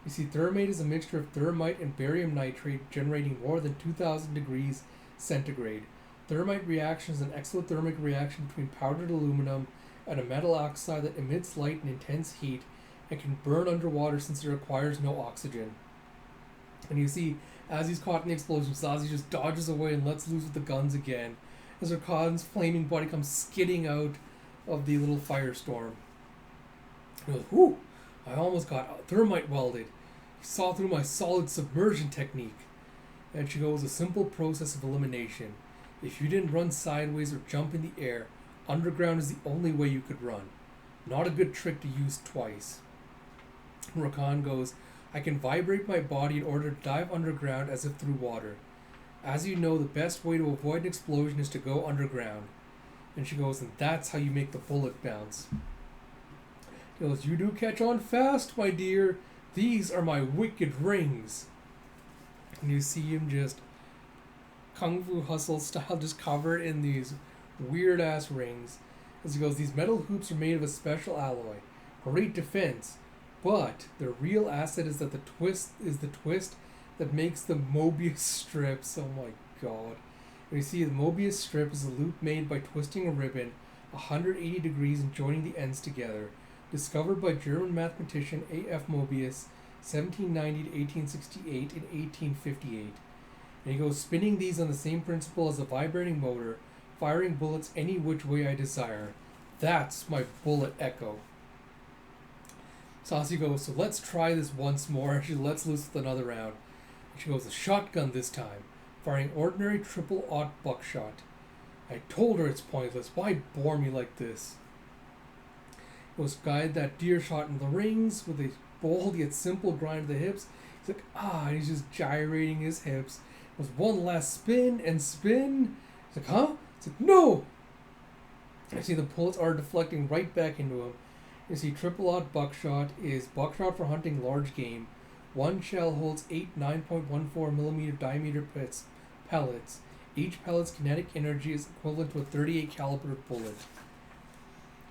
You see, thermite is a mixture of thermite and barium nitrate generating more than 2,000 degrees centigrade. Thermite reaction is an exothermic reaction between powdered aluminum and a metal oxide that emits light and intense heat and can burn underwater since it requires no oxygen. And you see, as he's caught in the explosion, Zazie just dodges away and lets loose with the guns again as Rakan's flaming body comes skidding out of the little firestorm. He goes, whew, I almost got thermite welded. He saw through my solid submersion technique. And she goes, a simple process of elimination. If you didn't run sideways or jump in the air, underground is the only way you could run. Not a good trick to use twice. Rakan goes, I can vibrate my body in order to dive underground as if through water. As you know, the best way to avoid an explosion is to go underground. And she goes, and that's how you make the bullet bounce. He goes, you do catch on fast, my dear. These are my wicked rings. And you see him just Kung Fu Hustle style, just covered in these weird ass rings. As he goes, these metal hoops are made of a special alloy. Great defense. But the real asset is that the twist that makes the Mobius strips. Oh my god. And you see the Mobius strip is a loop made by twisting a ribbon 180 degrees and joining the ends together. Discovered by German mathematician A.F. Mobius, 1790 to 1868 in 1858. And he goes, spinning these on the same principle as a vibrating motor, firing bullets any which way I desire. That's my bullet echo. Zazie goes, so let's try this once more. She lets loose with another round. And she goes, a shotgun this time, firing ordinary triple-aught buckshot. I told her it's pointless. Why bore me like this? It was guide that deer shot in the rings with a bold yet simple grind of the hips. He's like, and he's just gyrating his hips. It was one last spin and spin. He's like, huh? It's like, no! I see the bullets are deflecting right back into him. You see, triple-aught buckshot is buckshot for hunting large game. One shell holds 8 9.14 millimeter diameter pellets. Each pellet's kinetic energy is equivalent to a 38 caliber bullet.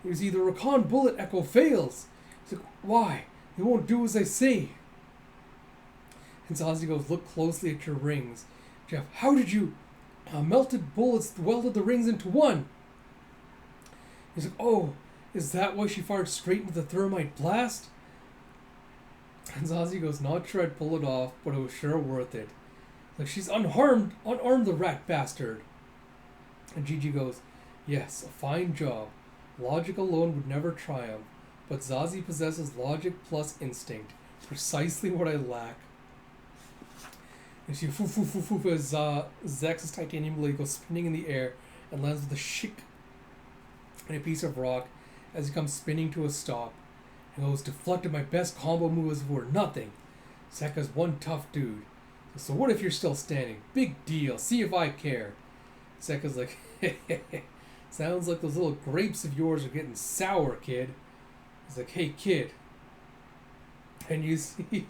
You see, the Rakan bullet echo fails. He's like, why? They won't do as I say. And Zazie goes, look closely at your rings. Jeff, how did you melted bullets welded the rings into one? He's like, oh, is that why she fired straight into the thermite blast? And Zazie goes, not sure I'd pull it off, but it was sure worth it. Like, she's unarmed the rat bastard. And Gigi goes, yes, a fine job. Logic alone would never triumph, but Zazie possesses logic plus instinct, precisely what I lack. And she as Zex's titanium blade goes spinning in the air and lands with a shick in a piece of rock as he comes spinning to a stop. He goes, deflected my best combo moves were nothing. Zeka's one tough dude. So what if you're still standing? Big deal. See if I care. Zeka's like, sounds like those little grapes of yours are getting sour, kid. He's like, hey, kid. And you see...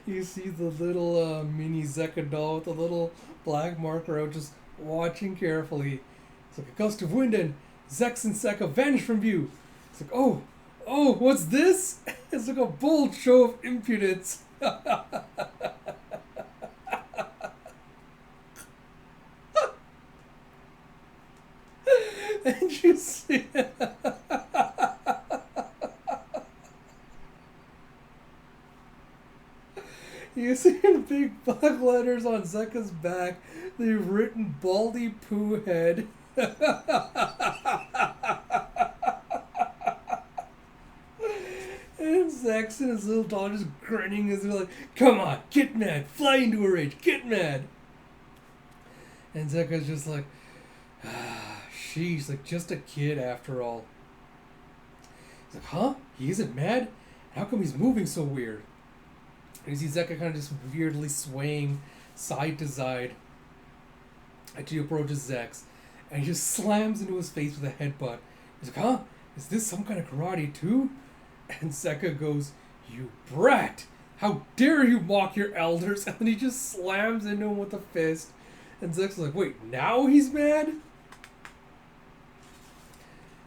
You see the little mini Zeka doll with the little black marker out, just watching carefully. It's like a gust of wind and Zex and Zeka vanish from view. It's like, oh, what's this? It's like a bold show of impudence. And you see, you see in big black letters on Zeka's back, they've written Baldy Poo Head. And Zex and his little dog just grinning as they're like, come on, get mad, fly into a rage, get mad. And Zeka's just like, she's like just a kid after all. He's like, huh? He isn't mad? How come he's moving so weird? And you see Zeka kind of just weirdly swaying side to side until he approaches Zex, and he just slams into his face with a headbutt. He's like, huh? Is this some kind of karate too? And Zeka goes, you brat! How dare you mock your elders? And then he just slams into him with a fist. And Zeka's like, wait, now he's mad?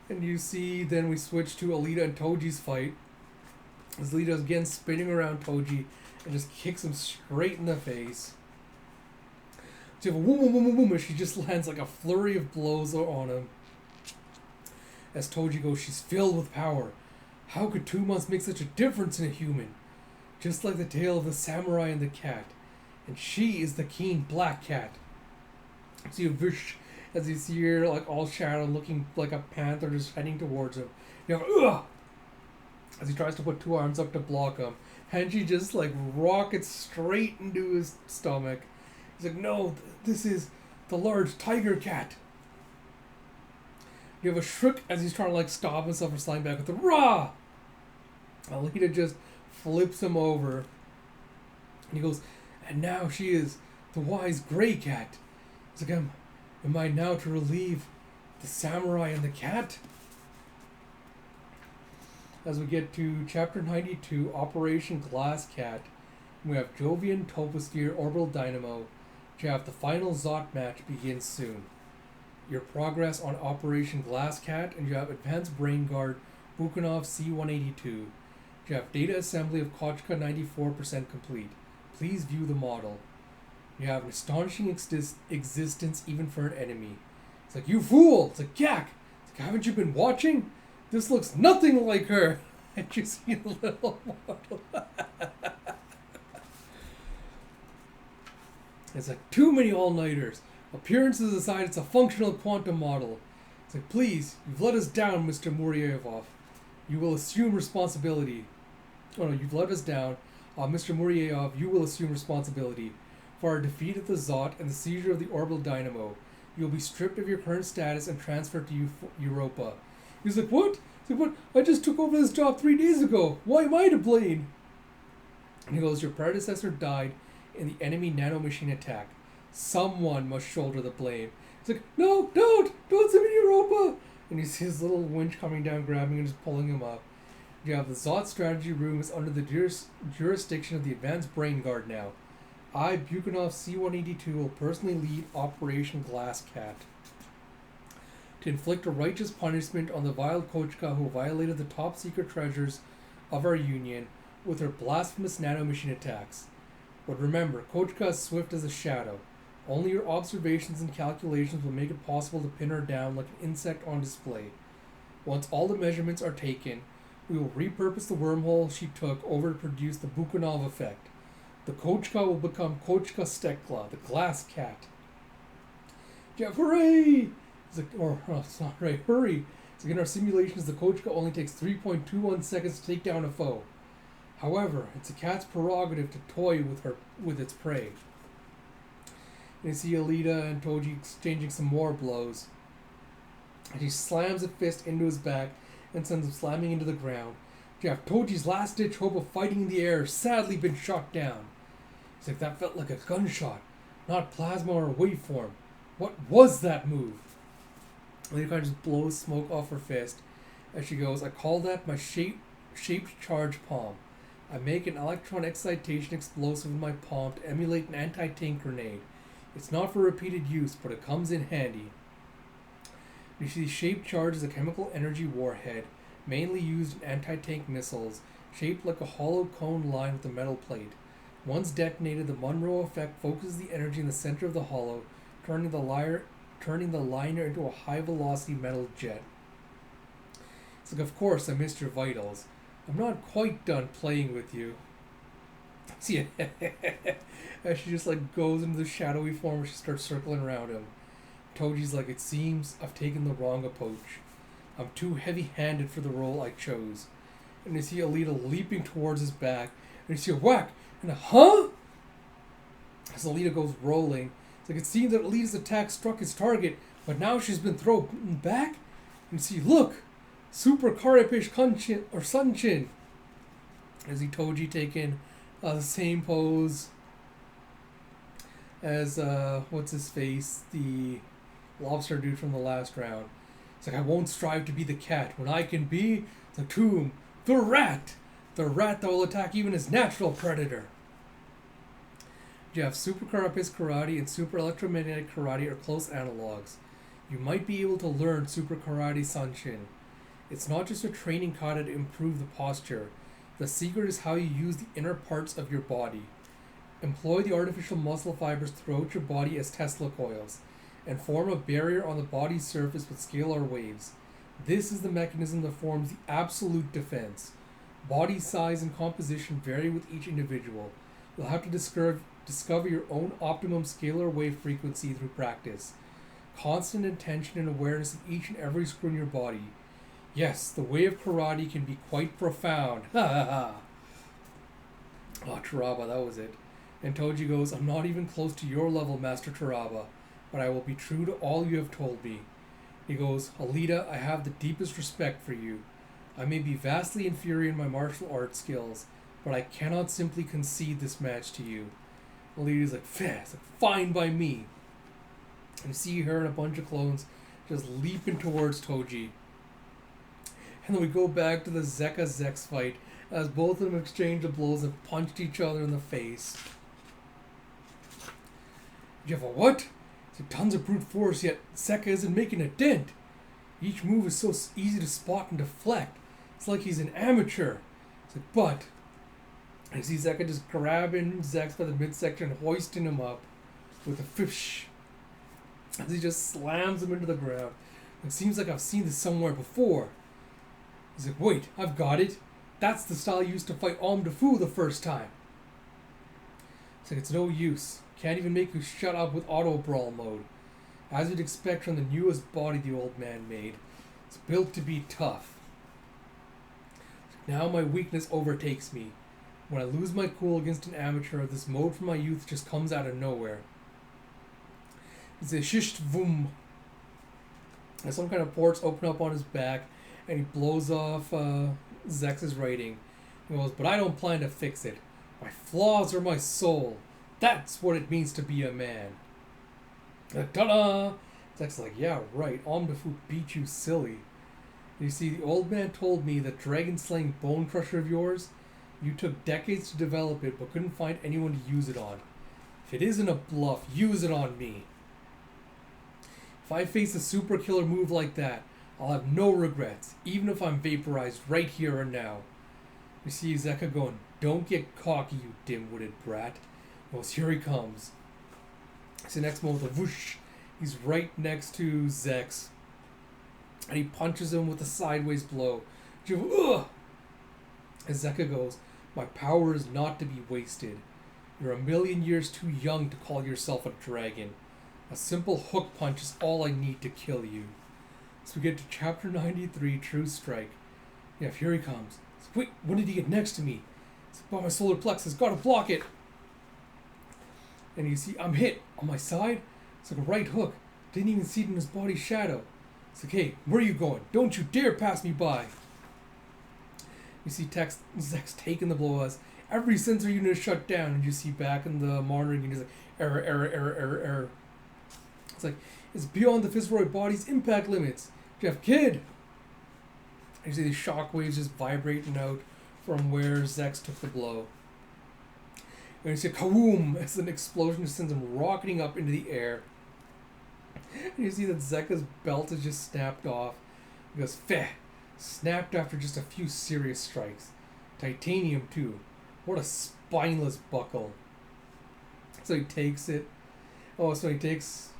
And you see, then we switch to Alita and Toji's fight. As Alita's again spinning around Toji and just kicks him straight in the face. So you have a boom, and she just lands like a flurry of blows on him. As Toji goes, she's filled with power. How could 2 months make such a difference in a human? Just like the tale of the samurai and the cat. And she is the keen black cat. So you Vish, as you see her like all shadowed, looking like a panther just heading towards him. You have ugh! As he tries to put 2 arms up to block him. And she just like rockets straight into his stomach. He's like, no, this is the large tiger cat. You have a shriek as he's trying to like stop himself from sliding back with the rah! Alita just flips him over. And he goes, and now she is the wise gray cat. He's like, am I now to relieve the samurai and the cat? As we get to Chapter 92, Operation Glass Cat, we have Jovian, Toposphere, Orbital Dynamo. You have the final Zot match begins soon. Your progress on Operation Glass Cat, and you have Advanced Brain Guard, Bukanov C-182. You have data assembly of Kochka 94% complete. Please view the model. You have an astonishing existence even for an enemy. It's like, you fool! It's like, Yak! It's like, haven't you been watching? This looks nothing like her! And you see the little model. It's like, too many all-nighters. Appearances aside, it's a functional quantum model. It's like, please, you've let us down, Mr. Muryaevov. You will assume responsibility. Oh no, you've let us down. Mr. Muryaevov, you will assume responsibility. For our defeat at the Zot and the seizure of the Orbital Dynamo, you will be stripped of your current status and transferred to Europa. He's like, what? He's like, what? I just took over this job 3 days ago. Why am I to blame? And he goes, your predecessor died in the enemy nanomachine attack. Someone must shoulder the blame. He's like, no, don't send me to Europa. And you see his little winch coming down, grabbing and just pulling him up. You have the Zot strategy room is under the jurisdiction of the Advanced Brain Guard now. I, Bukanov C-182, will personally lead Operation Glass Cat to inflict a righteous punishment on the vile Kochka who violated the top secret treasures of our Union with her blasphemous nanomachine attacks. But remember, Kochka is swift as a shadow. Only your observations and calculations will make it possible to pin her down like an insect on display. Once all the measurements are taken, we will repurpose the wormhole she took over to produce the Bukanov effect. The Kochka will become Kochka Stekla, the glass cat. Yeah, hooray! It's like, it's not right, hurry! It's like in our simulations, the Kochka only takes 3.21 seconds to take down a foe. However, it's a cat's prerogative to toy with its prey. And you see Alita and Toji exchanging some more blows. And she slams a fist into his back and sends him slamming into the ground. You have Toji's last-ditch hope of fighting in the air sadly been shot down. It's like, that felt like a gunshot, not plasma or waveform. What was that move? Alita kind of just blows smoke off her fist as she goes, I call that my shaped charge palm. I make an electron excitation explosive in my palm to emulate an anti-tank grenade. It's not for repeated use, but it comes in handy. You see, shaped charge is a chemical energy warhead, mainly used in anti-tank missiles, shaped like a hollow cone lined with a metal plate. Once detonated, the Monroe effect focuses the energy in the center of the hollow, turning the liner into a high-velocity metal jet. It's like, of course, I missed your vitals. I'm not quite done playing with you. See, as she just goes into the shadowy form, she starts circling around him. Toji's like, it seems I've taken the wrong approach. I'm too heavy-handed for the role I chose. And you see Alita leaping towards his back, and you see a whack, and a huh? As Alita goes rolling, it's like it seems that Alita's attack struck his target, but now she's been thrown back. And you see, look! Super Karapish Kunchin, or Sunchin! As he Toji taking the same pose as, what's-his-face, the lobster dude from the last round. It's like, I won't strive to be the cat when I can be the tomb, the rat that will attack even his natural predator. You have Super Carapace Karate and Super Electromagnetic Karate are close analogs. You might be able to learn Super Karate Sanshin. It's not just a training kata to improve the posture. The secret is how you use the inner parts of your body. Employ the artificial muscle fibers throughout your body as Tesla coils, and form a barrier on the body's surface with scalar waves. This is the mechanism that forms the absolute defense. Body size and composition vary with each individual. You'll have to discover your own optimum scalar wave frequency through practice. Constant attention and awareness of each and every screw in your body. Yes, the way of karate can be quite profound. Ha ha ha. Oh, Taraba, that was it. And Toji goes, I'm not even close to your level, Master Taraba, but I will be true to all you have told me. He goes, Alita, I have the deepest respect for you. I may be vastly inferior in my martial arts skills, but I cannot simply concede this match to you. Alita's like, fast, fine by me. And you see her and a bunch of clones just leaping towards Toji. And then we go back to the Zeka-Zex fight as both of them exchanged the blows and punched each other in the face. You have a what? It's tons of brute force, yet Zeka isn't making a dent. Each move is so easy to spot and deflect. It's like he's an amateur. It's like, but... I see Zeka just grabbing Zex by the midsection and hoisting him up with a fish. As he just slams him into the ground. It seems like I've seen this somewhere before. He's like, wait, I've got it. That's the style you used to fight Omnibus the first time. It's like, it's no use. Can't even make you shut up with auto brawl mode. As you'd expect from the newest body the old man made. It's built to be tough. Now my weakness overtakes me. When I lose my cool against an amateur, this mode from my youth just comes out of nowhere. It's a shisht voom. And some kind of ports open up on his back, and he blows off Zex's writing. He goes, but I don't plan to fix it. My flaws are my soul. That's what it means to be a man. Ta-da! Zex's like, yeah, right. Omnibus beat you silly. You see, the old man told me that dragon-slaying bone crusher of yours, you took decades to develop it, but couldn't find anyone to use it on. If it isn't a bluff, use it on me. If I face a super killer move like that, I'll have no regrets, even if I'm vaporized right here and now. You see Zeka going, don't get cocky, you dim-witted brat. Well, here he comes. See, next moment, the whoosh, he's right next to Zex. And he punches him with a sideways blow. Ugh! As Zeka goes, my power is not to be wasted. You're a million years too young to call yourself a dragon. A simple hook punch is all I need to kill you. So we get to chapter 93, True Strike. Yeah, here he comes. So, wait, when did he get next to me? It's by my solar plexus, gotta block it. And you see, I'm hit on my side. It's like a right hook. Didn't even see it in his body's shadow. It's like, hey, where are you going? Don't you dare pass me by. You see Zex taking the blow as every sensor unit is shut down, and you see back in the monitoring, and he's like, error, error, error, error, error. It's like, it's beyond the Fitzroy body's impact limits. Jeff, kid! And you see the shock waves just vibrating out from where Zex took the blow. And you see a kawoom as an explosion just sends him rocketing up into the air. And you see that Zeka's belt is just snapped off. He goes, "Feh!" Snapped after just a few serious strikes. Titanium, too. What a spineless buckle. So he takes it. Oh, so he takes...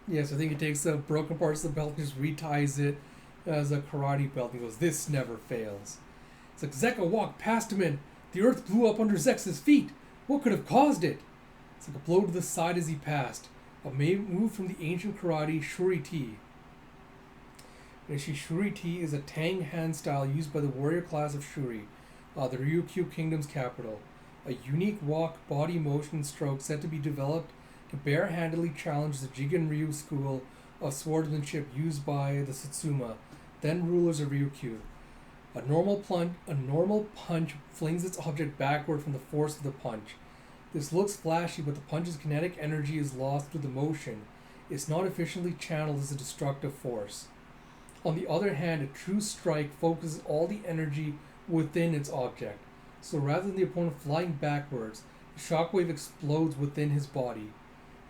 Yes, I think he takes the broken parts of the belt and just reties it as a karate belt. And he goes, "This never fails." It's like Zeka walked past him and the earth blew up under Zex's feet. What could have caused it? It's like a blow to the side as he passed. A move from the ancient karate Shuri-T. And Shuri-T is a Tang hand style used by the warrior class of Shuri, the Ryukyu Kingdom's capital. A unique walk, body motion stroke set to be developed to barehandedly challenge the Jigen Ryu school of swordsmanship used by the Satsuma, then rulers of Ryukyu. A normal punch flings its object backward from the force of the punch. This looks flashy, but the punch's kinetic energy is lost through the motion. It's not efficiently channeled as a destructive force. On the other hand, a true strike focuses all the energy within its object. So rather than the opponent flying backwards, the shockwave explodes within his body.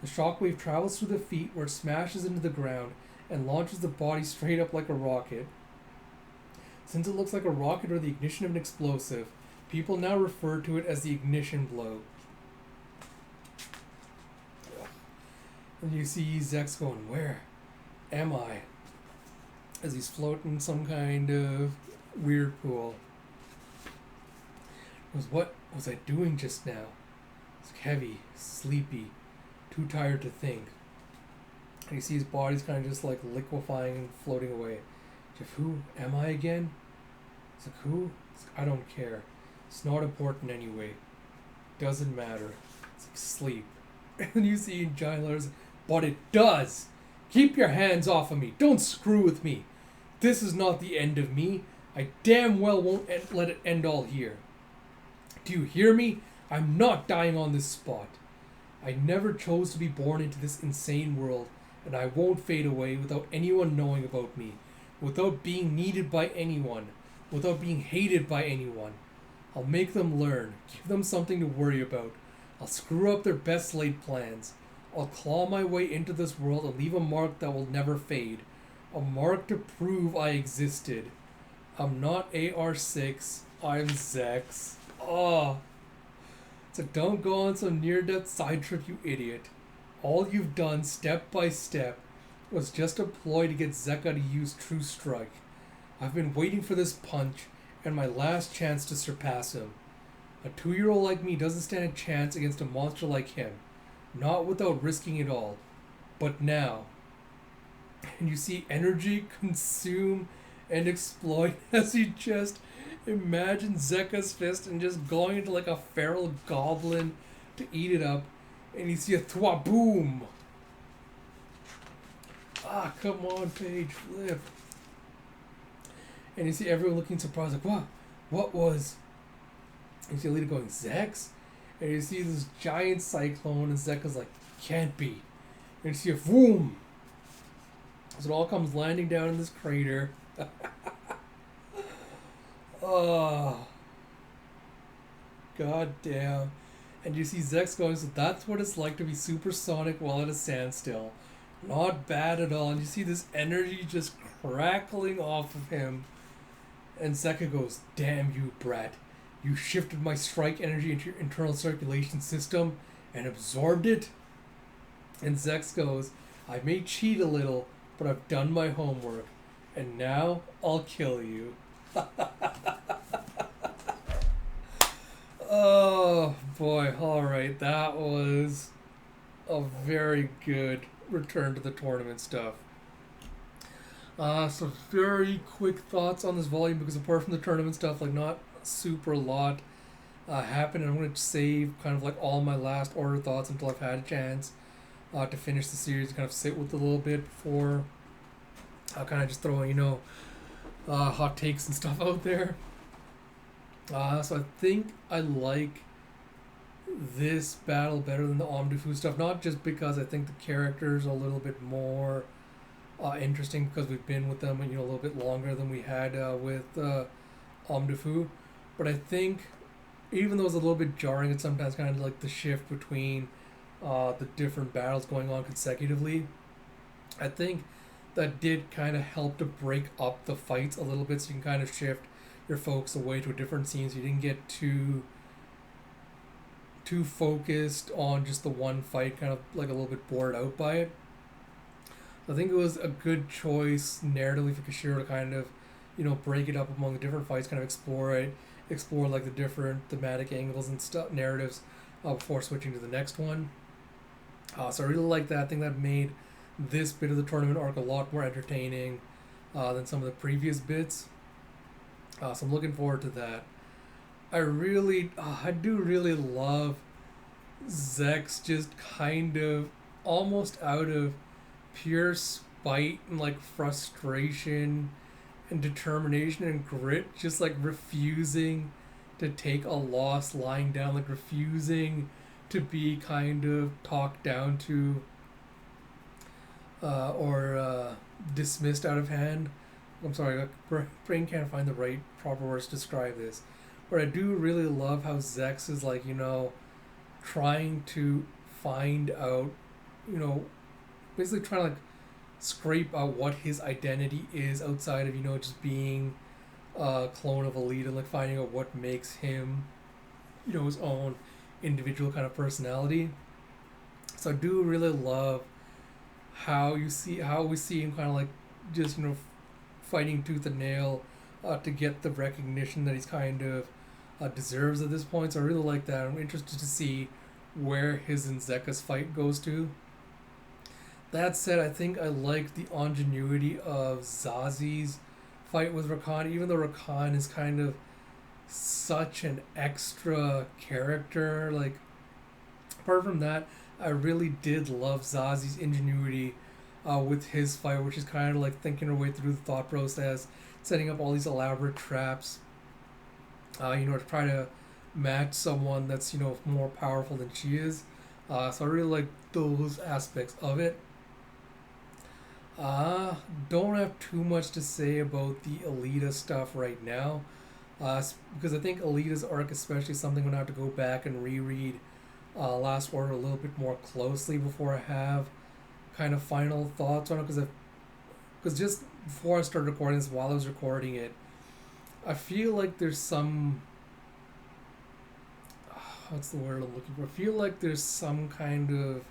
The shockwave travels through the feet where it smashes into the ground and launches the body straight up like a rocket. Since it looks like a rocket or the ignition of an explosive, people now refer to it as the ignition blow. And you see Zex going, "Where am I?" as he's floating in some kind of weird pool. He goes, "What was I doing just now?" It's heavy, sleepy, too tired to think. And you see his body's kind of just like liquefying and floating away. Jeff, who am I again? It's like, who? It's like, I don't care. It's not important anyway. Doesn't matter. It's like sleep. And you see in giant letters, "But it does! Keep your hands off of me. Don't screw with me. This is not the end of me. I damn well won't let it end all here. Do you hear me? I'm not dying on this spot. I never chose to be born into this insane world, and I won't fade away without anyone knowing about me, without being needed by anyone, without being hated by anyone. I'll make them learn, give them something to worry about. I'll screw up their best laid plans. I'll claw my way into this world and leave a mark that will never fade. A mark to prove I existed. I'm not AR6, I'm Zex." Oh. So don't go on some near-death side trip, you idiot. All you've done, step by step, was just a ploy to get Zeka to use True Strike. I've been waiting for this punch, and my last chance to surpass him. A 2-year-old like me doesn't stand a chance against a monster like him. Not without risking it all. But now. And you see energy consume and exploit as you just imagine Zeka's fist and just going into like a feral goblin to eat it up. And you see a thwa boom. Ah, come on, page flip. And you see everyone looking surprised, like, what was? And you see Alita going, "Zex?" And you see this giant cyclone, and Zeka's like, "Can't be." And you see a boom. So it all comes landing down in this crater. Oh. God damn. And you see Zex going, "So that's what it's like to be supersonic while at a standstill. Not bad at all." And you see this energy just crackling off of him. And Zeka goes, "Damn you, brat. You shifted my strike energy into your internal circulation system and absorbed it?" And Zex goes, "I may cheat a little, but I've done my homework. And now I'll kill you." Oh boy, alright, that was a very good return to the tournament stuff. Some very quick thoughts on this volume, because apart from the tournament stuff, like not super a lot happened, and I'm going to save kind of like all my last order thoughts until I've had a chance to finish the series, kind of sit with it a little bit before kind of just throwing, hot takes and stuff out there. So I think I like this battle better than the Omnibus stuff, not just because I think the characters are a little bit more interesting because we've been with them a little bit longer than we had with Omnibus, But I think, even though it's a little bit jarring, it's sometimes kind of like the shift between the different battles going on consecutively. I think that did kind of help to break up the fights a little bit, so you can kind of shift your focus away to a different scene, so you didn't get too focused on just the one fight, kind of like a little bit bored out by it. I think it was a good choice narratively for Kishiro to kind of, break it up among the different fights, kind of explore like the different thematic angles and stuff, narratives, before switching to the next one. So I really like that. I think that made this bit of the tournament arc a lot more entertaining than some of the previous bits. So I'm looking forward to that. I do really love Zex just kind of almost out of pure spite and like frustration and determination and grit, just like refusing to take a loss, lying down, like refusing to be kind of talked down to or dismissed out of hand. I'm sorry, brain can't find the right proper words to describe this. But I do really love how Zex is like, trying to find out, basically trying to like scrape out what his identity is outside of, just being a clone of Alita, like finding out what makes him, his own individual kind of personality. So I do really love how we see him kind of like just, fighting tooth and nail to get the recognition that he's kind of deserves at this point. So I really like that. I'm interested to see where his and Zeka's fight goes to. That said, I think I like the ingenuity of Zazi's fight with Rakan, even though Rakan is kind of such an extra character. Like, apart from that, I really did love Zazi's ingenuity with his fight, which is kind of like thinking her way through the thought process, setting up all these elaborate traps, to try to match someone that's, more powerful than she is. So I really like those aspects of it. Don't have too much to say about the Alita stuff right now, because I think Alita's arc, especially, is something I'm gonna have to go back and reread Last Order a little bit more closely before I have kind of final thoughts on it. Because just before I started recording this, while I was recording it, I feel like there's some what's the word I'm looking for? I feel like there's some kind of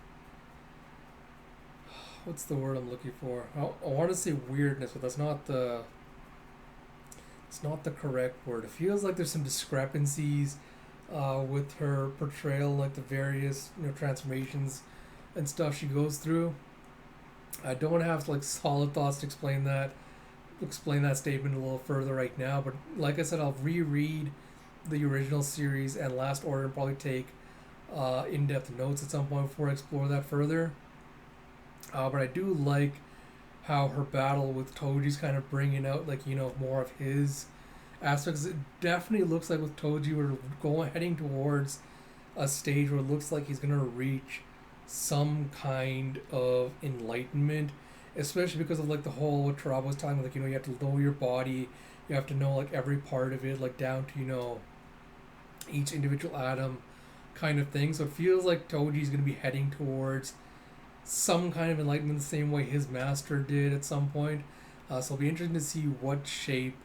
what's the word I'm looking for? I want to say weirdness, but it's not the correct word. It feels like there's some discrepancies with her portrayal, like the various transformations and stuff she goes through. I don't have like solid thoughts to explain that statement a little further right now, but like I said, I'll reread the original series and Last Order and probably take in-depth notes at some point before I explore that further. But I do like how her battle with Toji's kind of bringing out like more of his aspects. It definitely looks like with Toji we're heading towards a stage where it looks like he's gonna reach some kind of enlightenment, especially because of like the whole what Taraba was talking about, like you have to know your body, you have to know like every part of it, like down to each individual atom kind of thing. So it feels like Toji's gonna be heading towards some kind of enlightenment the same way his master did at some point. So it'll be interesting to see what shape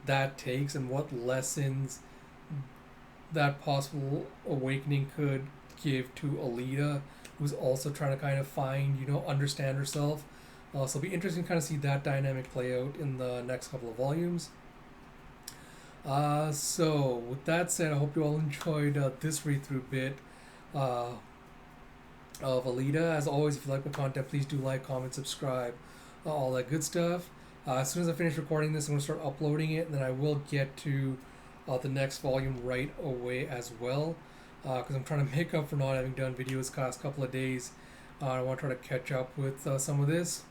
that takes and what lessons that possible awakening could give to Alita, who's also trying to kind of find, understand herself. So it'll be interesting to kind of see that dynamic play out in the next couple of volumes. So with that said, I hope you all enjoyed this read-through bit of Alita. As always, if you like my content, please do like, comment, subscribe, all that good stuff. As soon as I finish recording this, I'm going to start uploading it, and then I will get to the next volume right away as well, because I'm trying to make up for not having done videos the past couple of days. I want to try to catch up with some of this.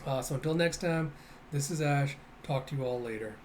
So until next time, this is Ash. Talk to you all later.